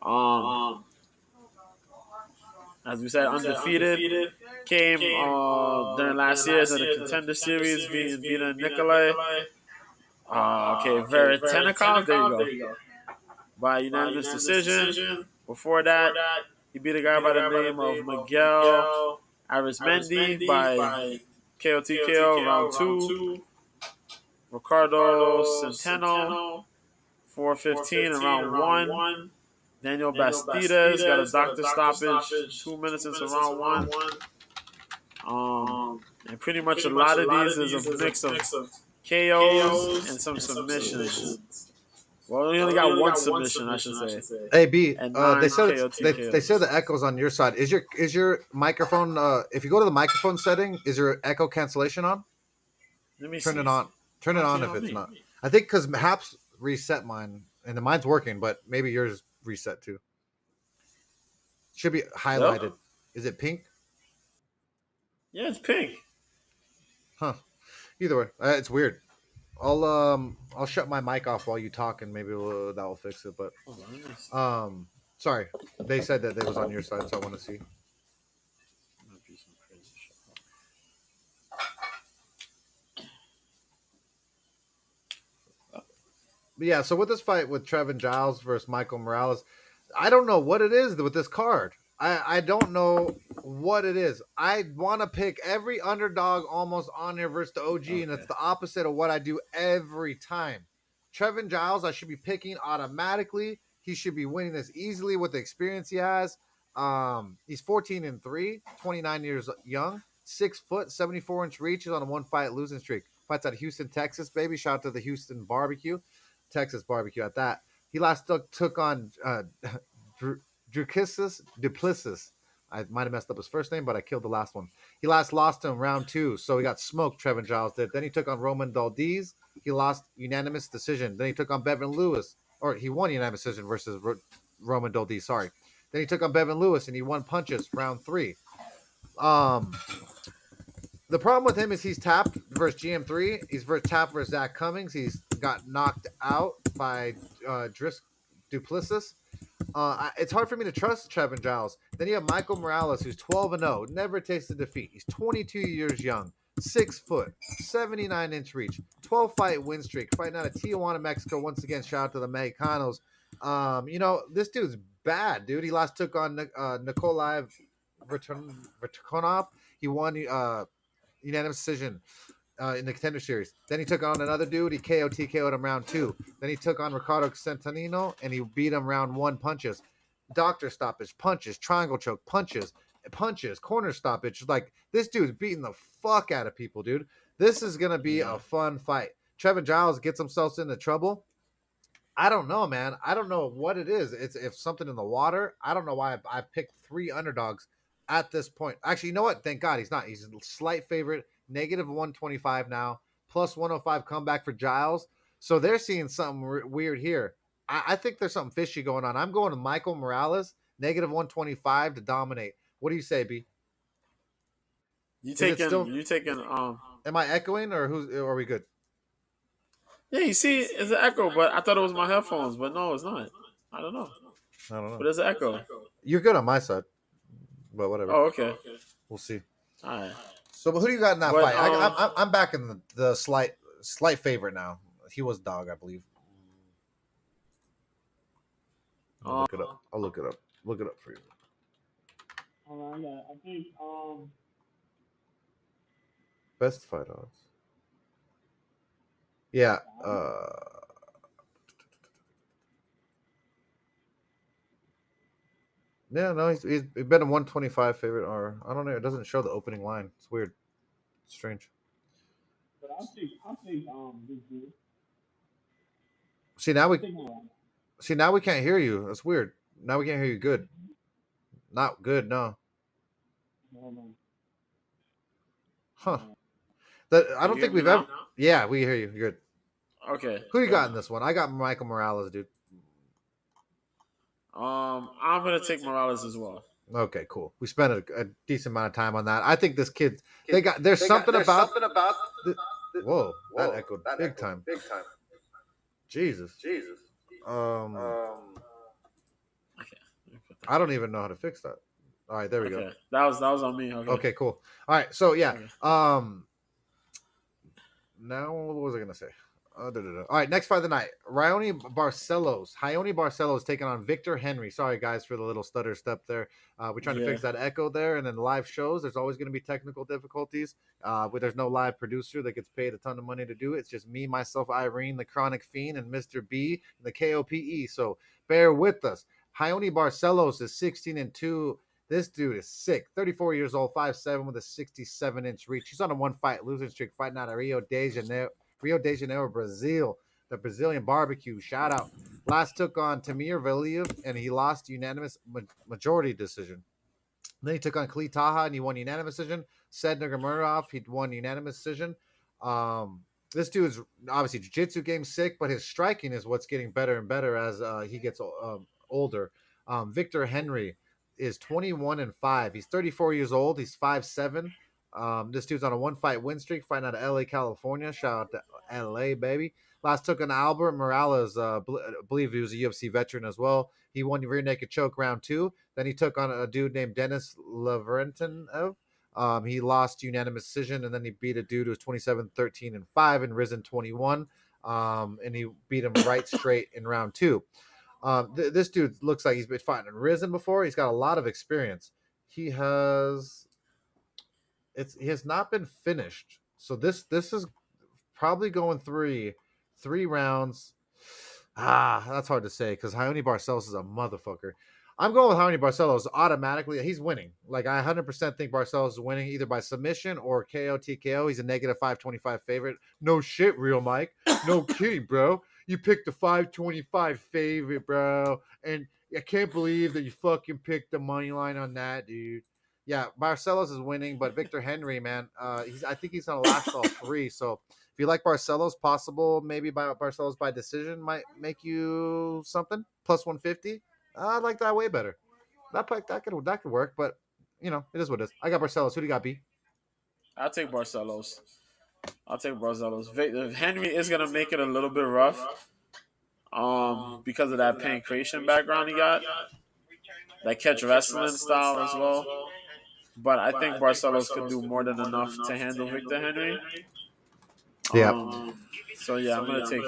As we said, undefeated. Came during last year to the Contender Series, beating Nikolai. Okay, Veritenikov. There you go. By unanimous decision. Before that, he beat a guy by the name of Miguel Arismendi by KOTKO round 2. Ricardo Centeno 4:15 in round 1. Daniel Bastidas got a doctor stoppage 2 minutes into round 1. And pretty much a lot of these is a mix of KOs and some submissions. Well, we only got one submission, I should say. Hey B, And they 9 said KOTKOs. they said the echo's on your side. Is your microphone? If you go to the microphone setting, is your echo cancellation on? Let me Turn see. it on. Turn it on if it's not. I think because Haps reset mine, and mine's working, but maybe yours reset too. Should be highlighted. Yep. Is it pink? Yeah, it's pink. Huh. Either way, it's weird. I'll shut my mic off while you talk, and maybe that will fix it. But sorry, they said that it was on your side, so I want to see. But yeah, so with this fight with Trevin Giles versus Michael Morales, I don't know what it is with this card. I don't know what it is. I want to pick every underdog almost on here versus the OG, and it's the opposite of what I do every time. Trevin Giles, I should be picking automatically. He should be winning this easily with the experience he has. He's 14-3, 29 years young, 6 foot, 74-inch reach. He's on a 1-fight losing streak. Fights out of Houston, Texas, baby. Shout out to the Houston barbecue. Texas barbecue at that. He last took on Duplessis. I might have messed up his first name, but I killed the last one. He last lost to him round 2, so he got smoked, Trevin Giles did. Then he took on Roman Daldiz. He lost unanimous decision. Then he took on Bevan Lewis, or he won unanimous decision versus Roman Daldiz, sorry. Then he took on Bevan Lewis, and he won punches round 3. The problem with him is he's tapped versus GM3. He's tapped versus Zach Cummings. He's got knocked out by Duplessis. It's hard for me to trust Trevin Giles. Then you have Michael Morales, who's 12-0, never tasted defeat. He's 22 years young, 6 foot, 79-inch reach, 12-fight win streak, fighting out of Tijuana, Mexico. Once again, shout out to the Mexicanos. This dude's bad, dude. He last took on Nikolai Vertikonov. He won unanimous decision in the Contender Series. Then he took on another dude. He TKO'd him round 2. Then he took on Ricardo Centanino, and he beat him round 1 punches. Doctor stoppage, punches, triangle choke, punches, corner stoppage. Like, this dude's beating the fuck out of people, dude. This is going to be a fun fight. Trevin Giles gets himself into trouble. I don't know, man. I don't know what it is. It's if something in the water. I don't know why I picked 3 underdogs at this point. Actually, you know what? Thank God he's not. He's a slight favorite. Negative 125 now. Plus 105 comeback for Giles. So they're seeing something weird here. I think there's something fishy going on. I'm going to Michael Morales. Negative 125 to dominate. What do you say, B? You taking? Am I echoing or are we good? Yeah, you see, it's an echo, but I thought it was my headphones, but no, it's not. I don't know. But there's an echo. You're good on my side, but whatever. Oh, okay. We'll see. All right. So, but who do you got in that fight? I'm back in the slight favorite now. He was dog, I believe. I'll look it up. Look it up for you. I think best fight odds. Yeah. Yeah, no, he's been a 125 favorite, or I don't know. It doesn't show the opening line. It's weird. It's strange. But I think this dude. See now we can't hear you. That's weird. Now we can't hear you good. Not good, no. Huh. I don't think we've ever. Yeah, we hear you. You're good. Okay. Who you go got ahead. in this one? I got Michael Morales, dude. I'm gonna take Morales as well. Okay, cool. We spent a decent amount of time on that. I think this kid, there's something about. Whoa, that echoed big time. Jesus. Um, Okay. I don't even know how to fix that. All right, there we go. Okay. That was on me. Okay. Okay, cool. All right, so yeah. Okay. Now what was I gonna say? All right, next fight of the night. Ione Barcelos taking on Victor Henry. Sorry guys for the little stutter step there. We're trying to fix that echo there, and then live shows. There's always going to be technical difficulties. But there's no live producer that gets paid a ton of money to do it. It's just me, myself, Irene, the Chronic Fiend, and Mr. B, and the KOPE. So bear with us. Ione Barcelos is 16-2. This dude is sick. 34 years old, 5'7", with a 67-inch reach. He's on a one-fight losing streak, fighting out of Rio de Janeiro, Brazil. The Brazilian barbecue. Shout out. Last took on Tamir Valiev, and he lost unanimous majority decision. Then he took on Khalid Taha, and he won unanimous decision. Sedner Murdoch, he won unanimous decision. This dude's obviously jiu-jitsu game sick, but his striking is what's getting better and better as he gets older. Victor Henry is 21-5. He's 34 years old. He's 5'7". This dude's on a one-fight win streak, fighting out of LA, California. Shout out to LA, baby. Last took on Albert Morales. I believe he was a UFC veteran as well. He won the rear naked choke round 2. Then he took on a dude named Dennis Leverentiev. He lost unanimous decision, and then he beat a dude who was 27-13-5 and risen 21. And he beat him right straight in round 2. This dude looks like he's been fighting in Risen before. He's got a lot of experience. He has not been finished. So this is probably going three rounds. That's hard to say because Ione Barcelos is a motherfucker. I'm going with Ione Barcelos automatically. He's winning. Like I 100% think Barcelos is winning either by submission or KO TKO. He's a negative 525 favorite. No shit, real Mike. No kidding, bro. You picked the 525 favorite, bro. And I can't believe that you fucking picked the money line on that, dude. Yeah, Barcelos is winning, but Victor Henry, man, I think he's gonna last all 3. So if you like Barcelos, possible maybe by Barcelos by decision might make you something plus 150. I like that way better. That could work, but you know it is what it is. I got Barcelos. Who do you got, B? I'll take Barcelos. Henry is gonna make it a little bit rough. Because of that pancreation background he got, that catch wrestling style as well. But I think Barcelos could do more than enough to handle Victor Henry. Yeah. So yeah, I'm gonna take.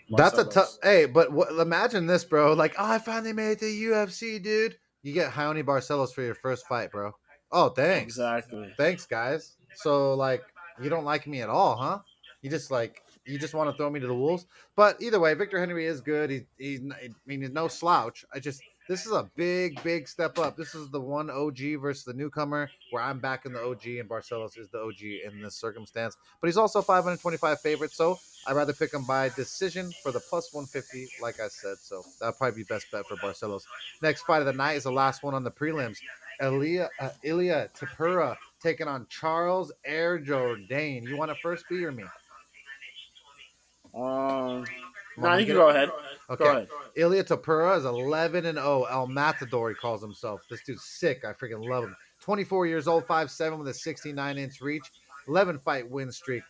That's a tough. Hey, but imagine this, bro. Like, I finally made it to UFC, dude. You get Ione Barcelos for your first fight, bro. Oh, thanks. Exactly. Thanks, guys. So, like, you don't like me at all, huh? You just want to throw me to the wolves. But either way, Victor Henry is good. He's no slouch. This is a big step up. This is the one OG versus the newcomer, where I'm back in the OG and Barcelos is the OG in this circumstance. But he's also 525 favorite, so I'd rather pick him by decision for the plus 150, like I said. So that'll probably be best bet for Barcelos. Next fight of the night is the last one on the prelims. Ilya Takura taking on Charles Air Jourdain. You want to first be or me? No, you can go ahead. Okay. Go ahead. Ilya Tapura is 11-0. El Matador, he calls himself. This dude's sick. I freaking love him. 24 years old, 5'7", with a 69-inch reach. 11-fight win streak.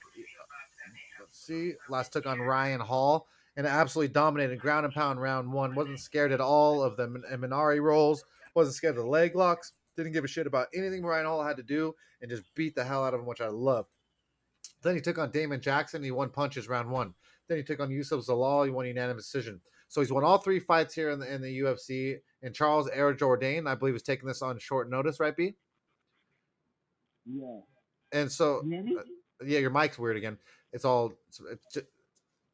Let's see. Last took on Ryan Hall and absolutely dominated ground and pound round 1. Wasn't scared at all of the Minari rolls. Wasn't scared of the leg locks. Didn't give a shit about anything Ryan Hall had to do and just beat the hell out of him, which I love. Then he took on Damon Jackson. He won punches round 1. Then he took on Yusuf Zalal. He won unanimous decision. So he's won all 3 fights here in the UFC. And Charles Air Jourdain, I believe, is taking this on short notice, right, B? Yeah. And so, yeah, your mic's weird again. It's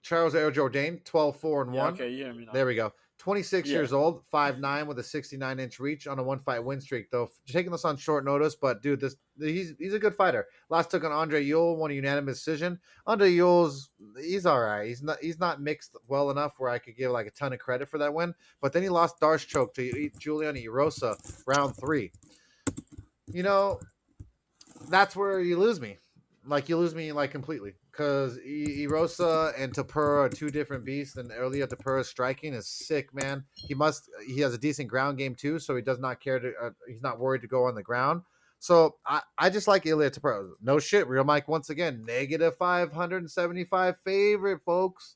Charles Air Jourdain, 12-4-1. Yeah, okay, you hear me now. There we go. 26 years old, 5'9", with a 69-inch reach on a 1-fight win streak, though. Taking this on short notice, but dude, he's a good fighter. Last took on Andre Ewell, won a unanimous decision. Andre Ewell's he's all right. He's not mixed well enough where I could give like a ton of credit for that win. But then he lost Darce choke to Julian Erosa round 3. You know, that's where you lose me. Like you lose me like completely. because Erosa and Tapura are two different beasts, and Ilya Tapura's striking is sick, man. He has a decent ground game too, so he does not care to. He's not worried to go on the ground. So I just like Ilya Tapura. No shit, Real Mike once again negative 575 favorite, folks.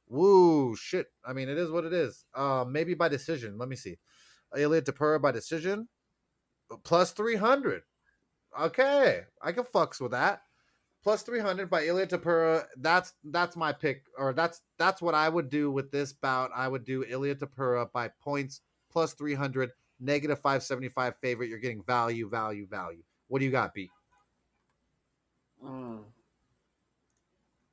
Woo, shit. I mean, it is what it is. Maybe by decision. Let me see. Ilya Tapura by decision plus 300. Okay, I can fucks with that. Plus 300 by Ilya Tapura. That's my pick, or that's what I would do with this bout. I would do Ilya Tapura by points plus 300, negative 575 favorite. You're getting value. What do you got, B?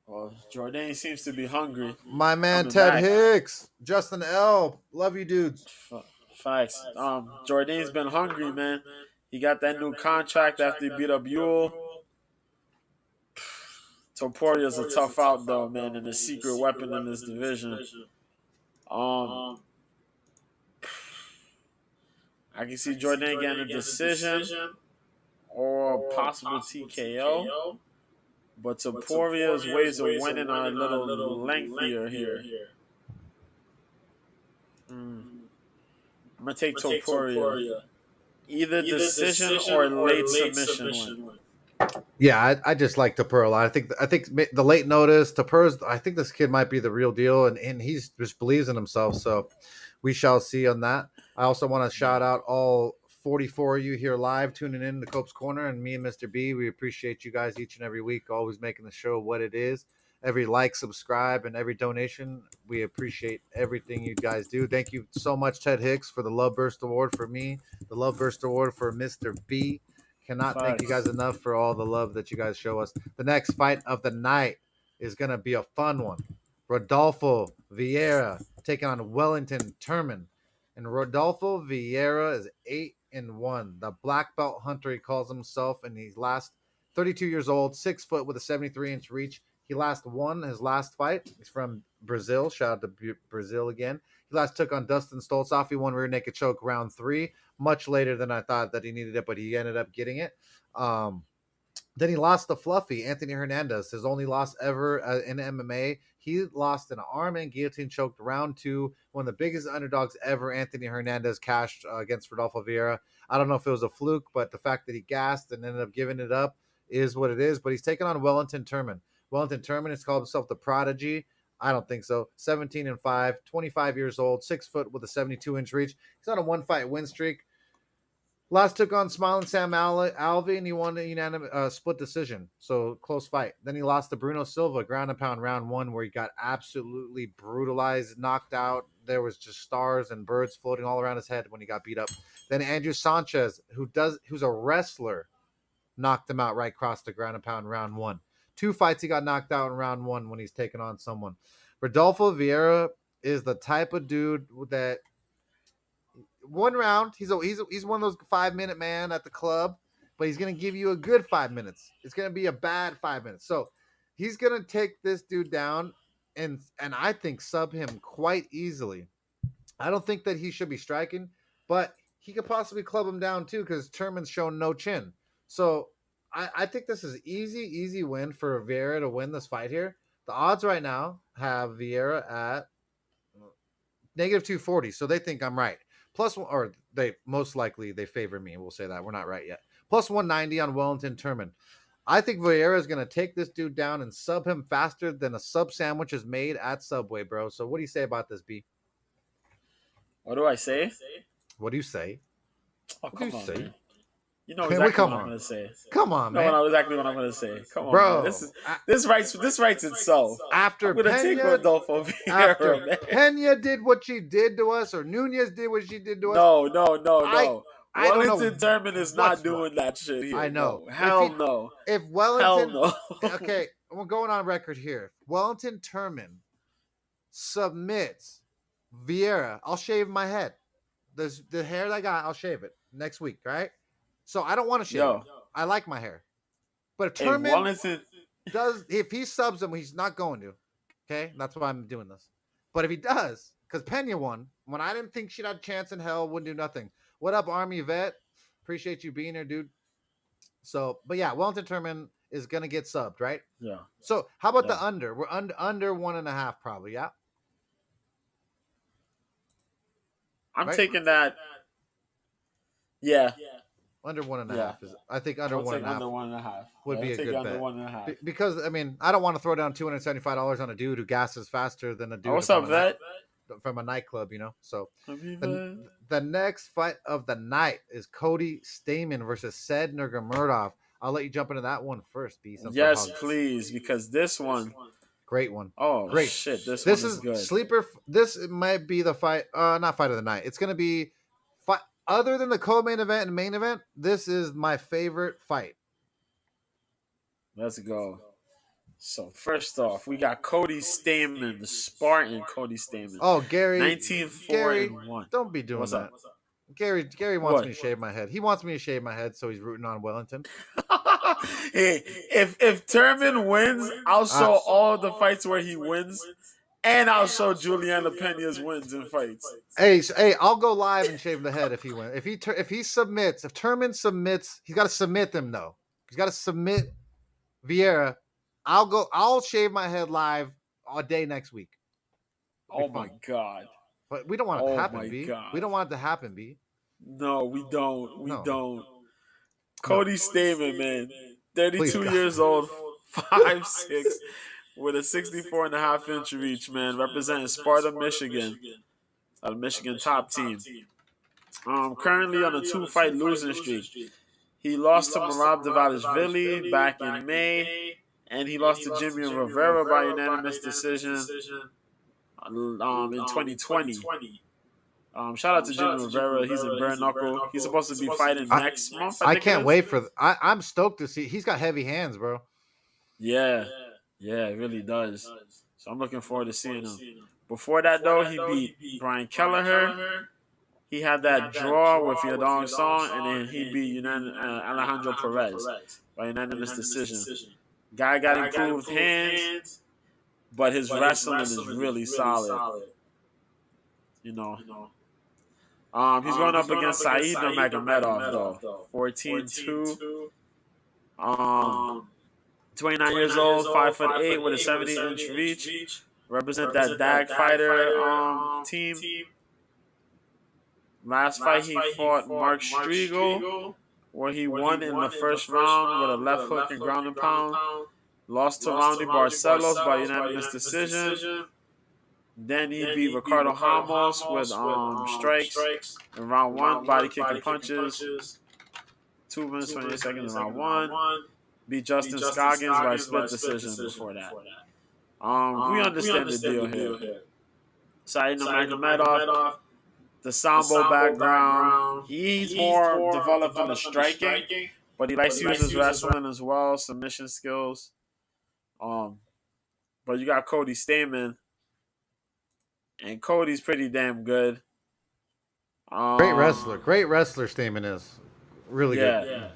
Well, Jordan seems to be hungry. My man Coming Ted back. Hicks, Justin L. Love you, dudes. Facts. Jordan's been hungry, man. He got that new contract after he beat up Yule. Toporia's a tough out though, man, and a secret weapon in this division. I can see Jordan getting a decision or possible TKO. But Toporia's ways of winning are a little lengthier here. I'm going to take Topuria. Either decision or late submission win. Yeah, I just like Tapura a lot. I think the late notice Tapura's. I think this kid might be the real deal, and he's just believes in himself. So we shall see on that. I also want to shout out all 44 of you here live tuning in to Cope's Corner, and me and Mr. B. We appreciate you guys each and every week, always making the show what it is. Every like, subscribe, and every donation, we appreciate everything you guys do. Thank you so much, Ted Hicks, for the Love Burst Award for me, the Love Burst Award for Mr. B. Cannot thank you guys enough for all the love that you guys show us. The next fight of the night is going to be a fun one. Rodolfo Vieira taking on Wellington Turman. And Rodolfo Vieira is 8-1. The black belt hunter, he calls himself, and he's last 32 years old, 6 foot with a 73-inch reach. He last won his last fight. He's from Brazil. Shout out to Brazil again. He last took on Dustin Stoltzoff. He won rear naked choke round 3, much later than I thought that he needed it, but he ended up getting it. Then he lost to Fluffy, Anthony Hernandez, his only loss ever in MMA. He lost an arm and guillotine choked round 2. One of the biggest underdogs ever, Anthony Hernandez, cashed against Rodolfo Vieira. I don't know if it was a fluke, but the fact that he gassed and ended up giving it up is what it is. But he's taking on Wellington Turman. Wellington Turman has called himself the Prodigy. I don't think so. 17-5, 25 years old, 6 foot with a 72-inch reach. He's on a 1-fight win streak. Last took on Smiling Sam Alvey, and he won a unanimous split decision. So close fight. Then he lost to Bruno Silva, ground and pound round 1, where he got absolutely brutalized, knocked out. There was just stars and birds floating all around his head when he got beat up. Then Andrew Sanchez, who's a wrestler, knocked him out right across the ground and pound round 1. 2 fights he got knocked out in round 1 when he's taking on someone. Rodolfo Vieira is the type of dude that one round he's one of those 5-minute man at the club, but he's gonna give you a good 5 minutes. It's gonna be a bad 5 minutes. So he's gonna take this dude down and I think sub him quite easily. I don't think that he should be striking, but he could possibly club him down too because Turman's shown no chin. So I think this is easy win for Vieira to win this fight here. The odds right now have Vieira at negative 240, so they think I'm right. Plus, or they most likely they favor me. We'll say that we're not right yet. Plus 190 on Wellington Turman. I think Vieira is going to take this dude down and sub him faster than a sub sandwich is made at Subway, bro. So what do you say about this, B? What do I say? What do you say? Oh, come on, man. You know Man, exactly what I'm going to say. Come on, man. You know exactly what I'm going to say. Come on, bro. Man. This writes itself. After I'm going to take Rodolfo Vieira, man. Pena did what she did to us, or Nunez did what she did to us. No. Wellington Turman is not doing that shit here. I know. No. Hell no. If Wellington... Hell no. Okay, we're going on record here. If Wellington Turman submits Vieira, I'll shave my head. The hair that I got, I'll shave it next week, right? So I don't want to shave it. I like my hair. But if Turman if he subs him, he's not going to. Okay? That's why I'm doing this. But if he does, because Pena won, when I didn't think she'd have a chance in hell, wouldn't do nothing. What up, Army vet? Appreciate you being here, dude. So, but yeah, Wellington Turman is gonna get subbed, right? Yeah. So how about Yeah. the under? We're under 1.5 probably, yeah. I'm Right? taking that. Yeah. Under one and a Yeah. half is. I think under We'll one take and a half under 1.5. would Yeah, be we'll a take it good under bet. 1.5. Because I mean, I don't want to throw down $275 on a dude who gasses faster than a Oh, dude what's up, vet? from a nightclub, you know. So Vet? the next fight of the night is Cody Stamen versus Sedner Murdoch. I'll let you jump into that one first, B. Yes, please, because this one. Great one. Oh Great. shit, this This one is is good. sleeper. This might be the fight. Not fight of the night. It's gonna be fight. Other than the co-main event and main event, this is my favorite fight. Let's go. So first off, we got Cody Stamen, the Spartan Cody Stamen. Oh, Gary, 19-4-1. don't be doing What's that. up? Gary wants What? me to shave my head. He wants me to shave my head, so he's rooting on Wellington. Hey, if Turman wins, I'll show all the fights where he wins, and I'll show Juliana Pena's wins in fights. Hey, I'll go live and shave the head if he wins. If he submits, if Turman submits, he's got to submit them though. He's got to submit Vieira. I'll shave my head live all day next week. Oh my god! But we don't want it to happen, B. God. We don't want it to happen, B. No, we don't. We No. don't. Cody Stamen, man, 32 Please, years old, 5'6", with a 64.5-inch reach, man, representing Sparta, Michigan, a Michigan top team. Currently on a 2-fight losing streak. He lost to Marab Davadishvili back in May, and he lost to Jimmy Rivera by unanimous decision in 2020. Shout out to Jimmy Rivera. He's in bare knuckle. He's supposed to be fighting next month. I can't wait for. I'm stoked to see. He's got heavy hands, bro. Yeah, it really does. So I'm looking forward to seeing him. Before that, though, he beat Brian Kelleher. He had that draw with Yadong Song, and then he beat Alejandro Perez by unanimous decision. Guy got improved hands, but his wrestling is really solid. You know. He's going up against Saeed Nurmagomedov, though. 14-2. 29 years old, 5'8", with a 70-inch reach. Represent that Dag fighter team. Last fight he fought Mark Striegel, where he won in the first round with a left hook and ground and pound. Lost to Roundy Barcelos by unanimous decision. Then he beat Ricardo Ramos with strikes in round 1, body kick and punches. 2 minutes 28 seconds in round 1. Beat Justin Scoggins by split decision before that. We understand the deal here. Saeed Nurmagomedov, the Sambo background. He's more developed in the striking, but he likes to use his wrestling as well, submission skills. But you got Cody Stamen, and Cody's pretty damn good. Great wrestler. Stamen is really good. Yeah.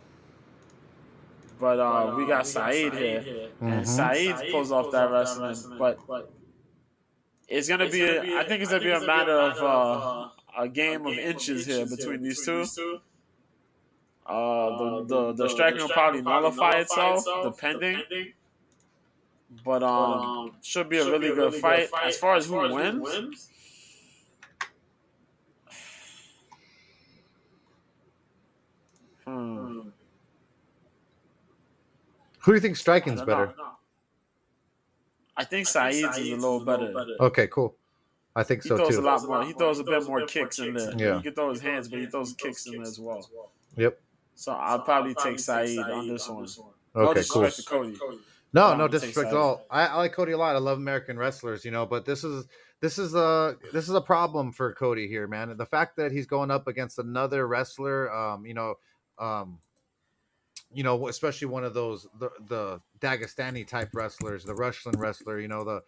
But we got Saeed here, and Saeed pulls off that wrestling. But it's gonna be, I think it's gonna be a matter of a game of inches here between these two. The striking will probably nullify itself, depending. But should be a really good fight. As far as who wins, Who do you think striking's better? I think Saeed's is a little better. Okay, cool. I think so too. He throws a lot more. He throws a bit more kicks in there. Yeah. He can throw his hands, but he throws kicks in there as well. Yep. So I'll probably take Saeed on this one. Okay, cool. No disrespect to Cody. No disrespect at all. I like Cody a lot. I love American wrestlers, you know, but this is a problem for Cody here, man. The fact that he's going up against another wrestler, especially one of those the Dagestani type wrestlers, the Russian wrestler, you know, the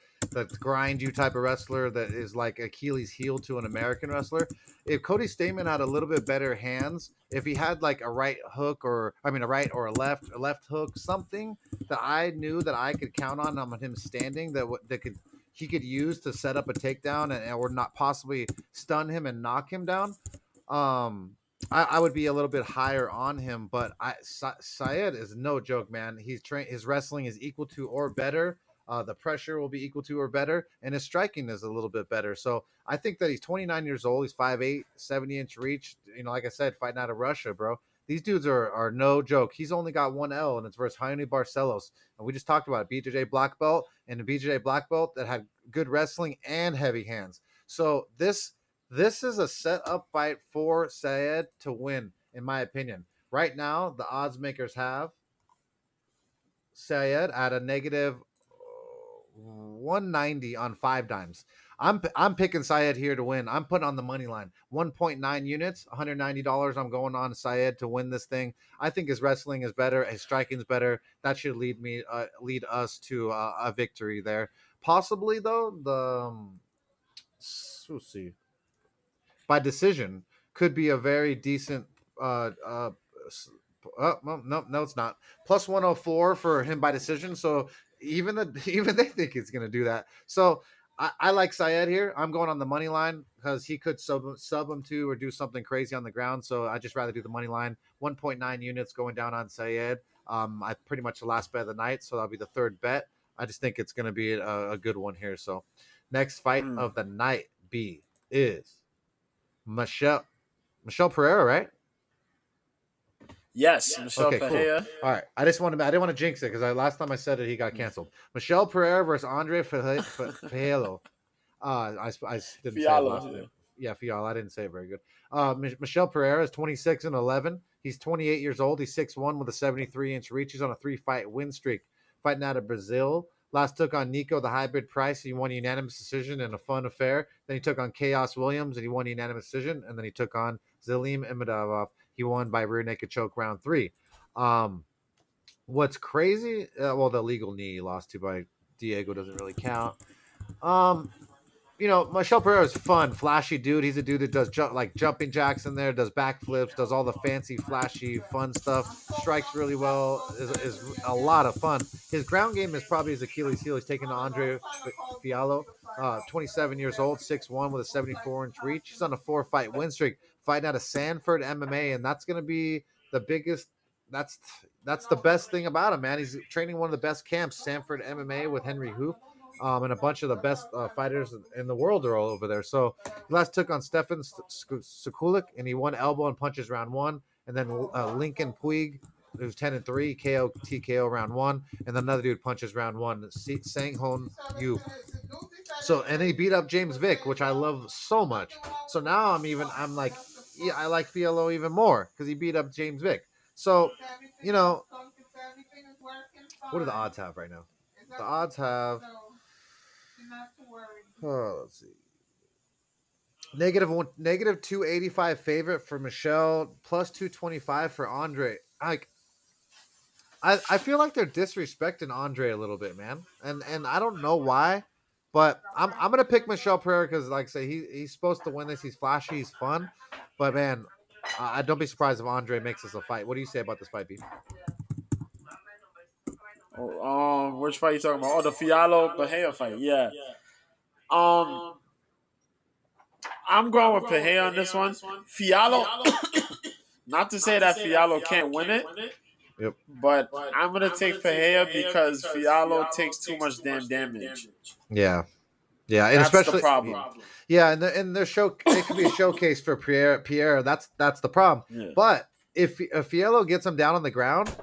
grind you type of wrestler that is like Achilles' heel to an American wrestler. If Cody Stamen had a little bit better hands, if he had like a right hook a right or a left hook, something that I knew that I could count on him standing he could use to set up a takedown or not possibly stun him and knock him down. I would be a little bit higher on him, but Syed is no joke, man. His wrestling is equal to or better. The pressure will be equal to or better, and his striking is a little bit better. So I think that he's 29 years old. He's 5'8", 70-inch reach. Like I said, fighting out of Russia, bro. These dudes are no joke. He's only got one L, and it's versus Jaime Barcelos. And we just talked about it. BJJ black belt and a BJJ black belt that had good wrestling and heavy hands. So this is a set up fight for Syed to win, in my opinion. Right now, the odds makers have Syed at a negative 190 on 5 dimes. I'm picking Syed here to win. I'm putting on the money line. 1.9 units, $190. I'm going on Syed to win this thing. I think his wrestling is better, his striking is better. That should lead us to a victory there. Possibly though, we'll see, by decision could be a very decent no, it's not. Plus 104 for him by decision. So even they think it's going to do that. So I like Syed here. I'm going on the money line because he could sub him to or do something crazy on the ground. So I just rather do the money line. 1.9 units going down on Syed. I pretty much the last bet of the night, so that'll be the third bet. I just think it's going to be a good one here. So next fight of the night B is Michelle Pereira, right? Yes, Michelle Pereira. Cool. All right. I didn't want to jinx it because last time I said it, he got canceled. Michelle Pereira versus Andre Fiallo. I didn't say it last name. Yeah, Fiallo. I didn't say it very good. Michelle Pereira is 26-11. He's 28 years old. He's 6'1" with a 73-inch reach. He's on a 3-fight win streak. Fighting out of Brazil. Last took on Nico, the hybrid Price. He won a unanimous decision in a fun affair. Then he took on Chaos Williams, and he won a unanimous decision. And then he took on Zelim Imedov. He won by rear naked choke round 3. What's crazy? The legal knee he lost to by Diego doesn't really count. Michelle Pereira is fun, flashy dude. He's a dude that does jumping jacks in there, does backflips, does all the fancy, flashy, fun stuff. Strikes really well. Is a lot of fun. His ground game is probably his Achilles heel. He's taking to Andre Fiallo, 27 years old, 6'1" with a 74-inch reach. He's on a 4-fight win streak, fighting out of Sanford MMA, and that's going to be the biggest. That's the best thing about him, man. He's training one of the best camps, Sanford MMA, with Henry Hoof. And a bunch of the best fighters in the world are all over there. So he last took on Stefan Sekulik, and he won elbow and punches round 1. And then Lincoln Puig, who's 10-3, KO TKO round 1. And then another dude punches round 1, Sang-Hon Yu. So, and he beat up James Vick, which I love so much. So now I'm like, yeah, I like Fiallo even more because he beat up James Vick. So, what do the odds have right now? The odds have, let's see, negative 285 favorite for Michelle, plus 225 for Andre. I feel like they're disrespecting Andre a little bit, man, and I don't know why, but I'm gonna pick Michelle Pereira because, like I say, he's supposed to win this. He's flashy, he's fun, but man, I don't be surprised if Andre makes this a fight. What do you say about this fight, B? Which fight you talking about? Oh, the Fiallo Pereira fight. Yeah. I'm going with Pereira on this one. Fiallo. Not to say that Fiallo can't win it. Yep. But I'm gonna take Pereira because Fiallo takes too much damn damage. Yeah, and that's especially the problem. Yeah, and their show it could be a showcase for Pierre. That's the problem. Yeah. But if Fiallo gets him down on the ground,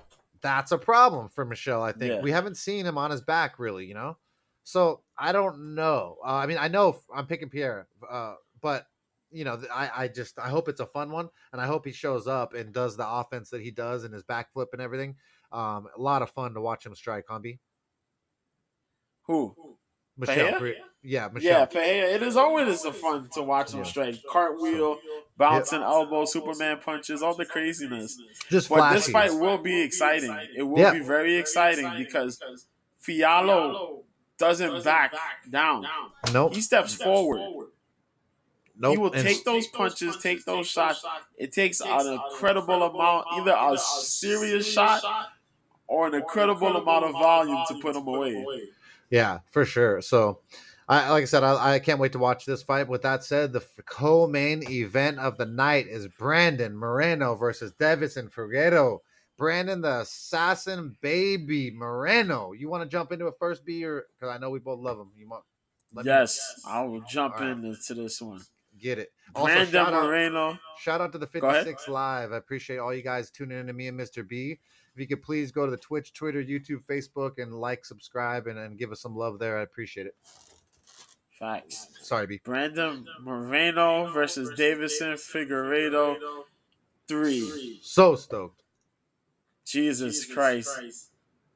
that's a problem for Michelle. I think we haven't seen him on his back really, So I don't know. I know I'm picking Pierre, but I hope it's a fun one, and I hope he shows up and does the offense that he does and his backflip and everything. A lot of fun to watch him strike, Combi. Who? Michelle. Pereira? Yeah, Michelle. Yeah, Pereira. It is always a fun to watch him strike. Cartwheel, bouncing elbow, Superman punches, all the craziness. Just but flashy. This fight will be exciting. It will be very exciting because Fiallo doesn't back down. Nope. He steps forward. Nope. He will take those punches, take those shots. It takes an incredible amount, either a serious shot or an incredible amount of volume to put him away. Yeah, for sure. So Like I said, I can't wait to watch this fight. With that said, the co-main event of the night is Brandon Moreno versus Davidson Figuereto. Brandon, the assassin baby Moreno. You want to jump into it first, B, or because I know we both love him. You want? Let me know. Yes, I will All jump right, into this one. get it. Also, Brandon Moreno. shout out to the Go ahead. 56 Live. I appreciate all you guys tuning in to me and Mr. B. If you could please go to the Twitch, Twitter, YouTube, Facebook, and like, subscribe, and give us some love there. I appreciate it. Facts. Sorry, B. Brandon Moreno versus Davidson Figuereto 3. So stoked. Jesus Christ.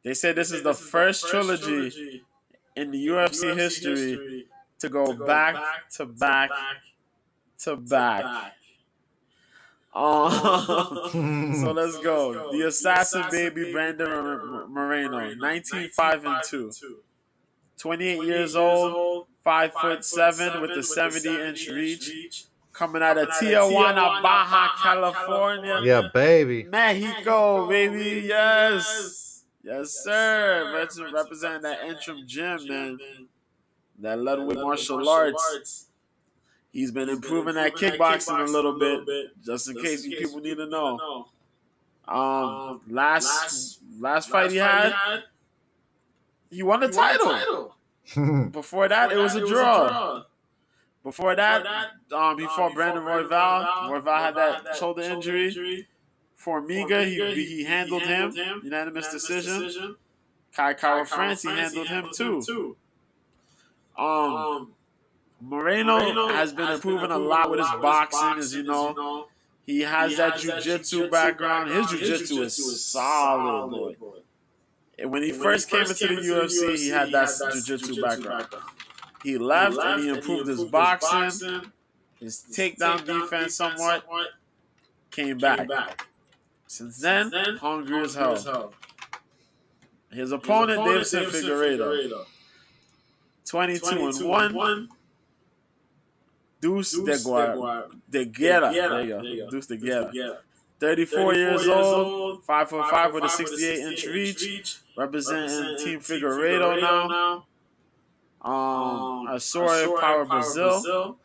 They said this is the first trilogy in the UFC history to go back to back to back. So let's go. The assassin baby Brandon Moreno, 19-5-2. 28 years old, 5'7" with a 70-inch reach. Coming out of Tijuana, Baja California. Yeah, baby. Mexico, baby. Yes. Yes, sir. Representing that Entrum gym, man. That Ludwig martial arts. He's been improving that kickboxing a little bit, just in case you people need to know. Last fight he had, he won the title. Before that, it was a draw. Before that, he fought Brandon Royval. Royval had that shoulder injury. Formiga, he handled him, unanimous decision. Kai Kara France, he handled him too. Moreno has been improving a lot with his boxing, as you know. He has that jiu-jitsu background. His jiu-jitsu is solid, boy. When he first came into the UFC, he had that jiu-jitsu background. He left and he improved his boxing, his takedown defense somewhat, came back. Since then, hungry as hell. His opponent, Davidson Figuereto, 22-1. Deuce de Guerra. There you go. Deuce de Guerra. 34 years old, 5'5" with a 68-inch reach, representing Team Figuereto now. Asura Power Brazil.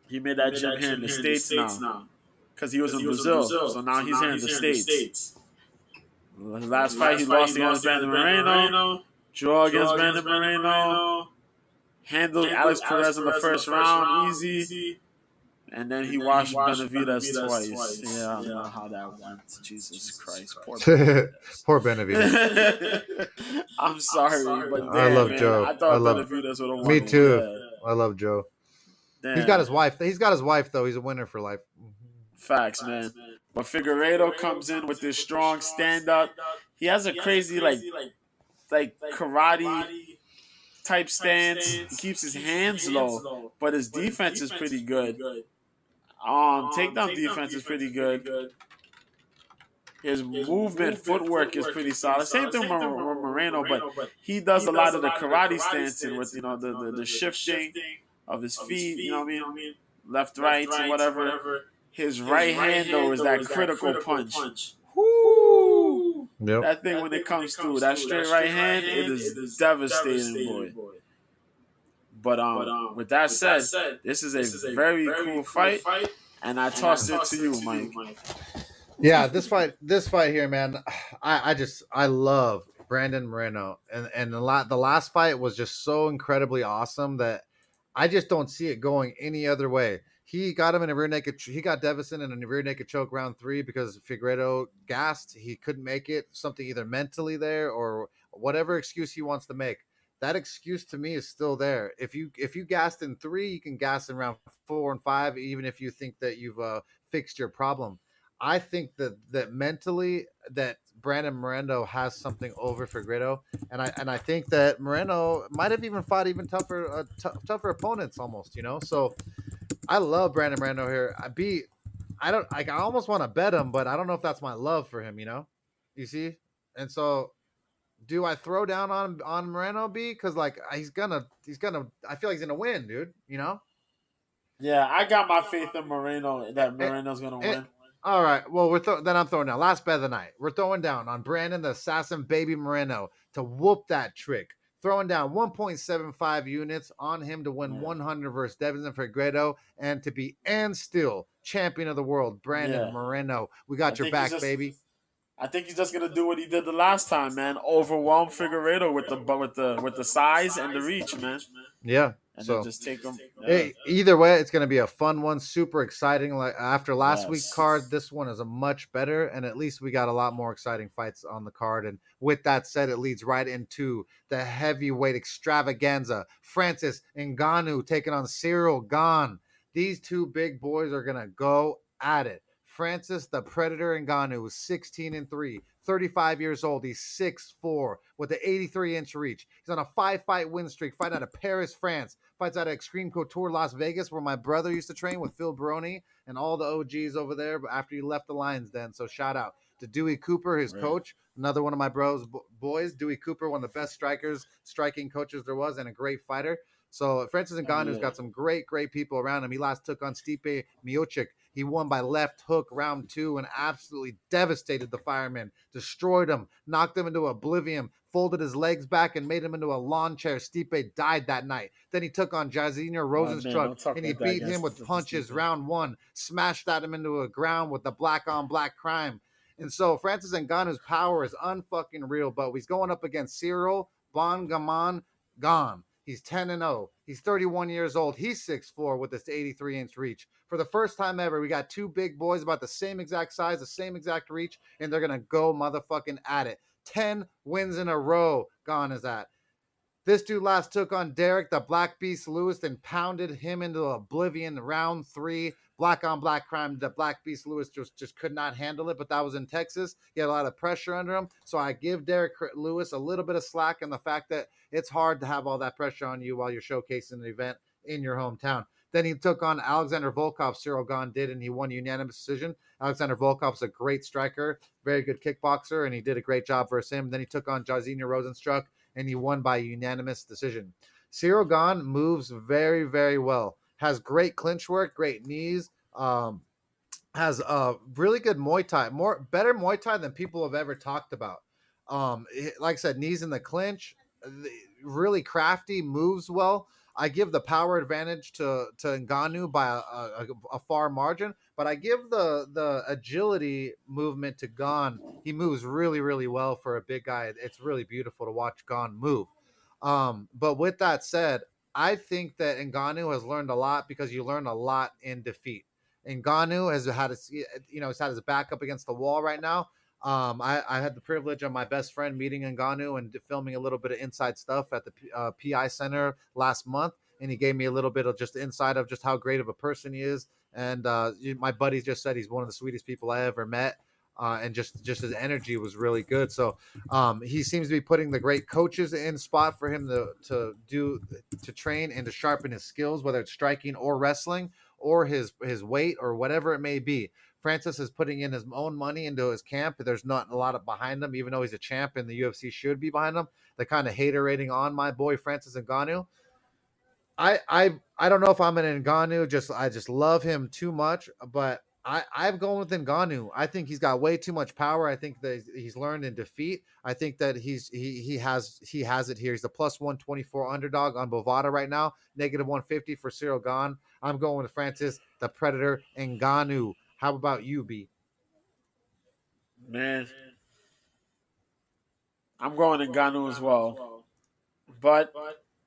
He made that gym here in the States now. Because he was in Brazil. So now he's here in the States. His last fight, he lost against Brandon Moreno. Draw against Brandon Moreno. Handled Alex Perez in the first round, easy. And then he washed Benavidez twice. Yeah, I don't know how that went. Jesus Christ. Poor Benavidez. Poor Benavidez. I'm sorry, but damn, I love man, Joe. I thought Benavidez would have won. Me too. Yeah. I love Joe. Damn. He's got his wife. He's got his wife, though. He's a winner for life. Facts, man. But Figueredo comes in with this strong stand-up. He has a crazy, like karate type stance. He keeps his hands low, but his defense is pretty good. Takedown defense is pretty good. His movement, footwork is pretty solid. Same thing with Moreno, but he does a lot of the karate stancing with the shifting of his feet. You know what I mean? Left, right, and whatever. His right hand though is that critical punch. Woo! Yep. That thing when it comes through, that straight right hand, it is devastating, boy. But with that said, this is a very cool fight, and I toss it to you, Mike. Yeah, this fight here, man. I love Brandon Moreno, and the last fight was just so incredibly awesome that I just don't see it going any other way. He got him in a rear naked. He got Davidson in a rear naked choke round 3 because Figueredo gassed. He couldn't make it. Something either mentally there or whatever excuse he wants to make. That excuse to me is still there. If you gassed in 3, you can gas in round 4 and 5, even if you think that you've fixed your problem. I think that mentally that Brandon Moreno has something over Figueredo, and I think that Moreno might have even fought even tougher opponents almost. So I love Brandon Moreno here. I almost want to bet him, but I don't know if that's my love for him. You see, and so. Do I throw down on Moreno B? Because he's gonna I feel like he's gonna win, dude. Yeah, I got my faith in Moreno that Moreno's gonna win. All right. Well, then I'm throwing down. Last bet of the night. We're throwing down on Brandon the Assassin Baby Moreno to whoop that trick throwing down 1.75 units on him to win 100 versus Davidson Figuereto and to be and still champion of the world, Brandon Moreno. We got your back, baby. I think he's just gonna do what he did the last time, man. Overwhelm Figueredo with the size and the reach, man. Yeah. And so then just take him. Either way, it's going to be a fun one, super exciting. Like after last week's card, this one is a much better, and at least we got a lot more exciting fights on the card. And with that said, it leads right into the heavyweight extravaganza. Francis Ngannou taking on Cyril Gane. These two big boys are going to go at it. Francis the Predator Ngannou is 16-3, 35 years old. He's 6'4", with an 83-inch reach. He's on a 5-fight win streak, fighting out of Paris, France. Fights out of Extreme Couture, Las Vegas, where my brother used to train with Phil Baroni and all the OGs over there after he left the Lions Den. So shout out to Dewey Cooper, his coach, another one of my boys. Dewey Cooper, one of the best striking coaches there was, and a great fighter. So Francis Ngannou's got some great people around him. He last took on Stipe Miocic. He won by left hook round 2 and absolutely devastated the fireman, destroyed him, knocked him into oblivion, folded his legs back and made him into a lawn chair. Stipe died that night. Then he took on Jairzinho Rosenstruck and he beat him with punches round 1, smashed at him into a ground with the black on black crime. And so Francis Ngannou's power is unfucking real, but he's going up against Cyril Bongaman Gane. He's 10-0. He's 31 years old. He's 6'4" with this 83-inch reach. For the first time ever, we got two big boys about the same exact size, the same exact reach, and they're going to go motherfucking at it. 10 wins in a row Gane is at. This dude last took on Derek, the Black Beast Lewis, and pounded him into oblivion round 3. Black on black crime. The Black Beast Lewis just could not handle it, but that was in Texas. He had a lot of pressure under him. So I give Derek Lewis a little bit of slack in the fact that it's hard to have all that pressure on you while you're showcasing an event in your hometown. Then he took on Alexander Volkov. Cyril Gane did, and he won unanimous decision. Alexander Volkov is a great striker, very good kickboxer, and he did a great job versus him. Then he took on Jairzinho Rosenstruck, and he won by unanimous decision. Cyril Gane moves very, very well. Has great clinch work, great knees, has really good Muay Thai, better Muay Thai than people have ever talked about. Like I said, knees in the clinch, really crafty, moves well. I give the power advantage to Ngannou by a far margin, but I give the agility movement to Gane. He moves really, really well for a big guy. It's really beautiful to watch Gane move. But with that said, I think that Ngannou has learned a lot because you learn a lot in defeat. Ngannou has had he's had his back up against the wall right now. I had the privilege of my best friend meeting Ngannou and filming a little bit of inside stuff at the PI Center last month, and he gave me a little bit of just insight of just how great of a person he is. And my buddies just said he's one of the sweetest people I ever met. And just his energy was really good. So he seems to be putting the great coaches in spot for him to train and to sharpen his skills, whether it's striking or wrestling or his weight or whatever it may be. Francis is putting in his own money into his camp. There's not a lot of behind him, even though he's a champ and the UFC should be behind him. The kind of hater rating on my boy Francis Ngannou. I don't know if I'm an Ngannou. I just love him too much, but I'm going with Ngannou. I think he's got way too much power. I think that he's learned in defeat. I think that he has it here. He's the plus 124 underdog on Bovada right now. Negative 150 for Cyril Gane. I'm going with Francis the Predator Ngannou. How about you, B? Man, I'm going to Ngannou as well, but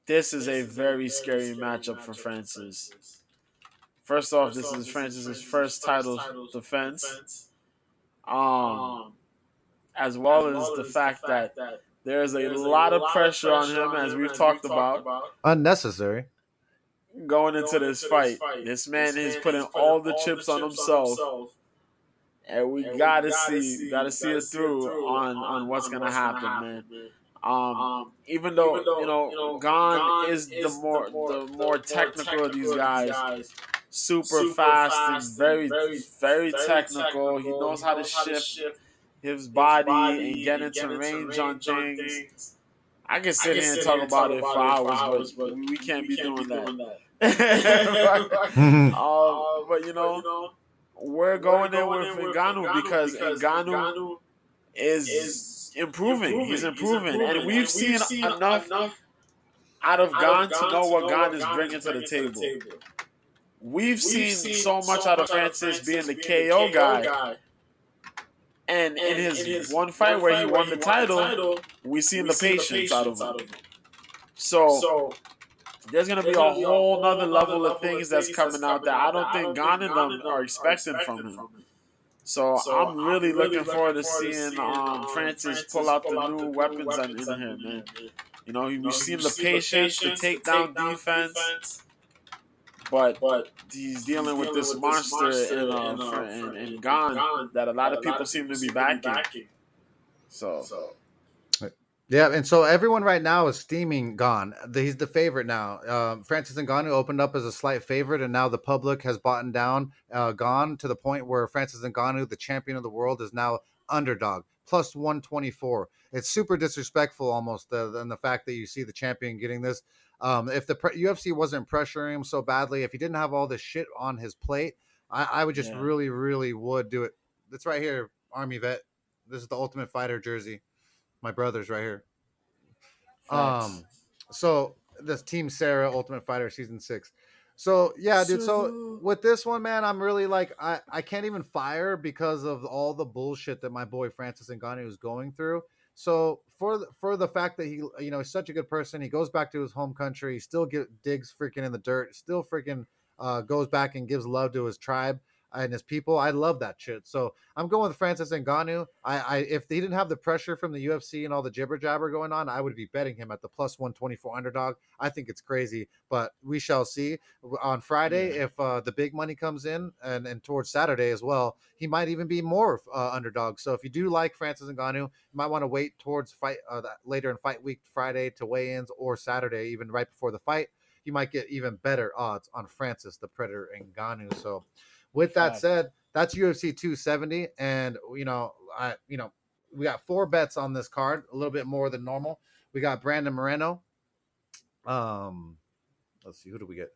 this is a very scary matchup for Francis. First off, this is Francis's first title defense, um, as well as the fact that there's a lot of pressure on him, as we've talked about, Unnecessary. going into this fight. This man is putting all the chips on himself, and we gotta see it through on what's gonna happen, man. Even though Gane is the more technical of these guys, super fast and very very technical. He knows how to shift his body and get into range on things. I can sit here and talk about it for hours, but we can't be doing that. But we're going in with Ngannou because Ngannou is improving. He's improving, and we've seen enough out of Gane to know what Gane is bringing to the table. We've seen so much out of Francis being the KO guy, and in his one fight where he won the title, we seen the patience out of him. So there's gonna be a whole nother level of things that's coming out that I don't think Gane and them are expecting from him. So I'm really looking forward to seeing Francis pull out the new weapons in him, man. You know, we've seen the patience, the takedown defense, but he's dealing with this monster in Gane that a lot of people seem to be backing. So Yeah, and so everyone right now is steaming Gane. He's the favorite now. Francis Ngannou opened up as a slight favorite, and now the public has bought down Gane to the point where Francis Ngannou, the champion of the world, is now underdog plus 124. It's super disrespectful almost than the fact that you see the champion getting this. If the UFC wasn't pressuring him so badly, if he didn't have all this shit on his plate, I would just really, really would do it. It's right here, Army vet. This is the Ultimate Fighter jersey. My brother's right here. facts. So this Team Sarah Ultimate Fighter season 6. So yeah, dude. So with this one, man, I'm really like I can't even fire because of all the bullshit that my boy Francis Ngannou is going through. So for the fact that he, you know, he's such a good person, he goes back to his home country, he still digs freaking in the dirt, still freaking goes back and gives love to his tribe and his people. I love that shit. So I'm going with Francis Ngannou. I if he didn't have the pressure from the UFC and all the jibber jabber going on, I would be betting him at the plus 124 underdog. I think it's crazy, but we shall see on Friday if the big money comes in, and towards Saturday as well. He might even be more underdog. So if you do like Francis Ngannou, you might want to wait towards fight later in fight week Friday to weigh-ins, or Saturday even right before the fight. You might get even better odds on Francis the Predator Ngannou. So with that said, that's UFC 270, and we got 4 bets on this card, a little bit more than normal. We got Brandon Moreno. Let's see, who do we get?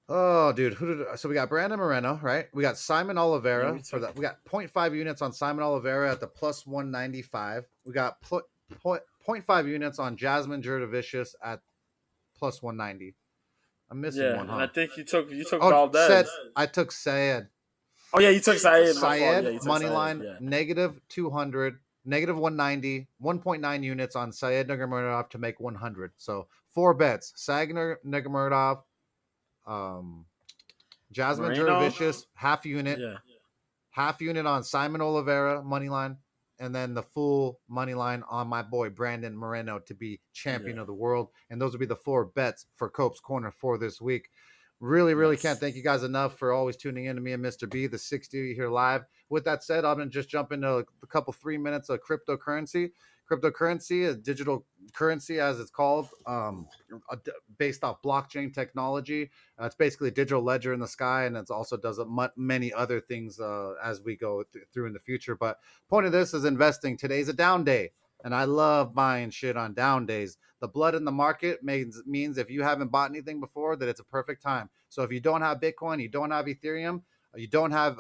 Oh, dude, so we got Brandon Moreno, right? We got Simon Oliveira for that. We got 0.5 units on Simon Oliveira at the plus 195. We got 0.5 units on Jasmine Jurdavicius at plus 190. I'm missing one, huh? And I think you took Valdez. I took Said. Oh yeah, you took Syed. Syed money line negative 200, negative 190, 1.9 units on Syed Nurmagomedov to make 100. So 4 bets: Sagner Nurmagomedov, Jasmine Jurdavicius half unit on Simon Oliveira money line, and then the full money line on my boy Brandon Moreno to be champion of the world. And those will be the 4 bets for Cope's Corner for this week. Really can't thank you guys enough for always tuning in to me and Mr. B, the 60 here live. With that said, I'm going to just jump into a couple 3 minutes of cryptocurrency. Cryptocurrency, a digital currency as it's called, based off blockchain technology. It's basically a digital ledger in the sky, and it also does many other things as we go through in the future. But point of this is investing. Today's a down day, and I love buying shit on down days. The blood in the market means if you haven't bought anything before, that it's a perfect time. So if you don't have Bitcoin, you don't have Ethereum, you don't have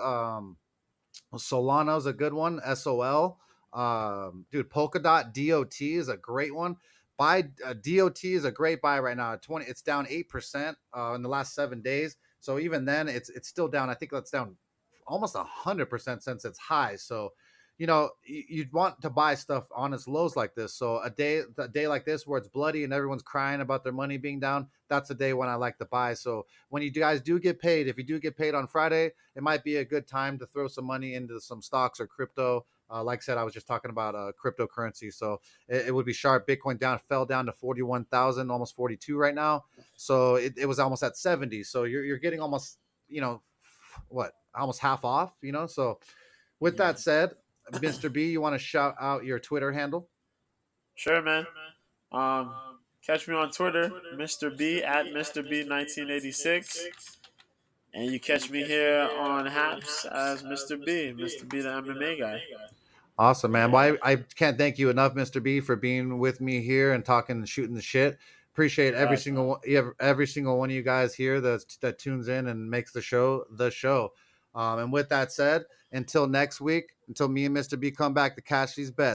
Solana's a good one, SOL. Dude, Polkadot DOT is a great one. Buy DOT is a great buy right now. It's down 8% in the last 7 days. So even then, it's still down. I think that's down almost 100% since its high. So you'd want to buy stuff on its lows like this. So a day like this where it's bloody and everyone's crying about their money being down, that's a day when I like to buy. So when you guys do get paid, if you do get paid on Friday, it might be a good time to throw some money into some stocks or crypto. Like I said, I was just talking about cryptocurrency. So it would be sharp. Bitcoin fell down to 41,000, almost 42 right now. So it was almost at 70. So you're getting almost, almost half off, So with that said, Mr. B, you want to shout out your Twitter handle? Sure, man. Catch me on Twitter, Mr. B at Mr. B 1986, and you catch me here on Haps as Mr. B the MMA guy. Awesome, man. Well, I can't thank you enough, Mr. B, for being with me here and talking and shooting the shit. Appreciate every single one of you guys here that tunes in and makes the show the show. And with that said, until next week, until me and Mr. B come back to cash these bets.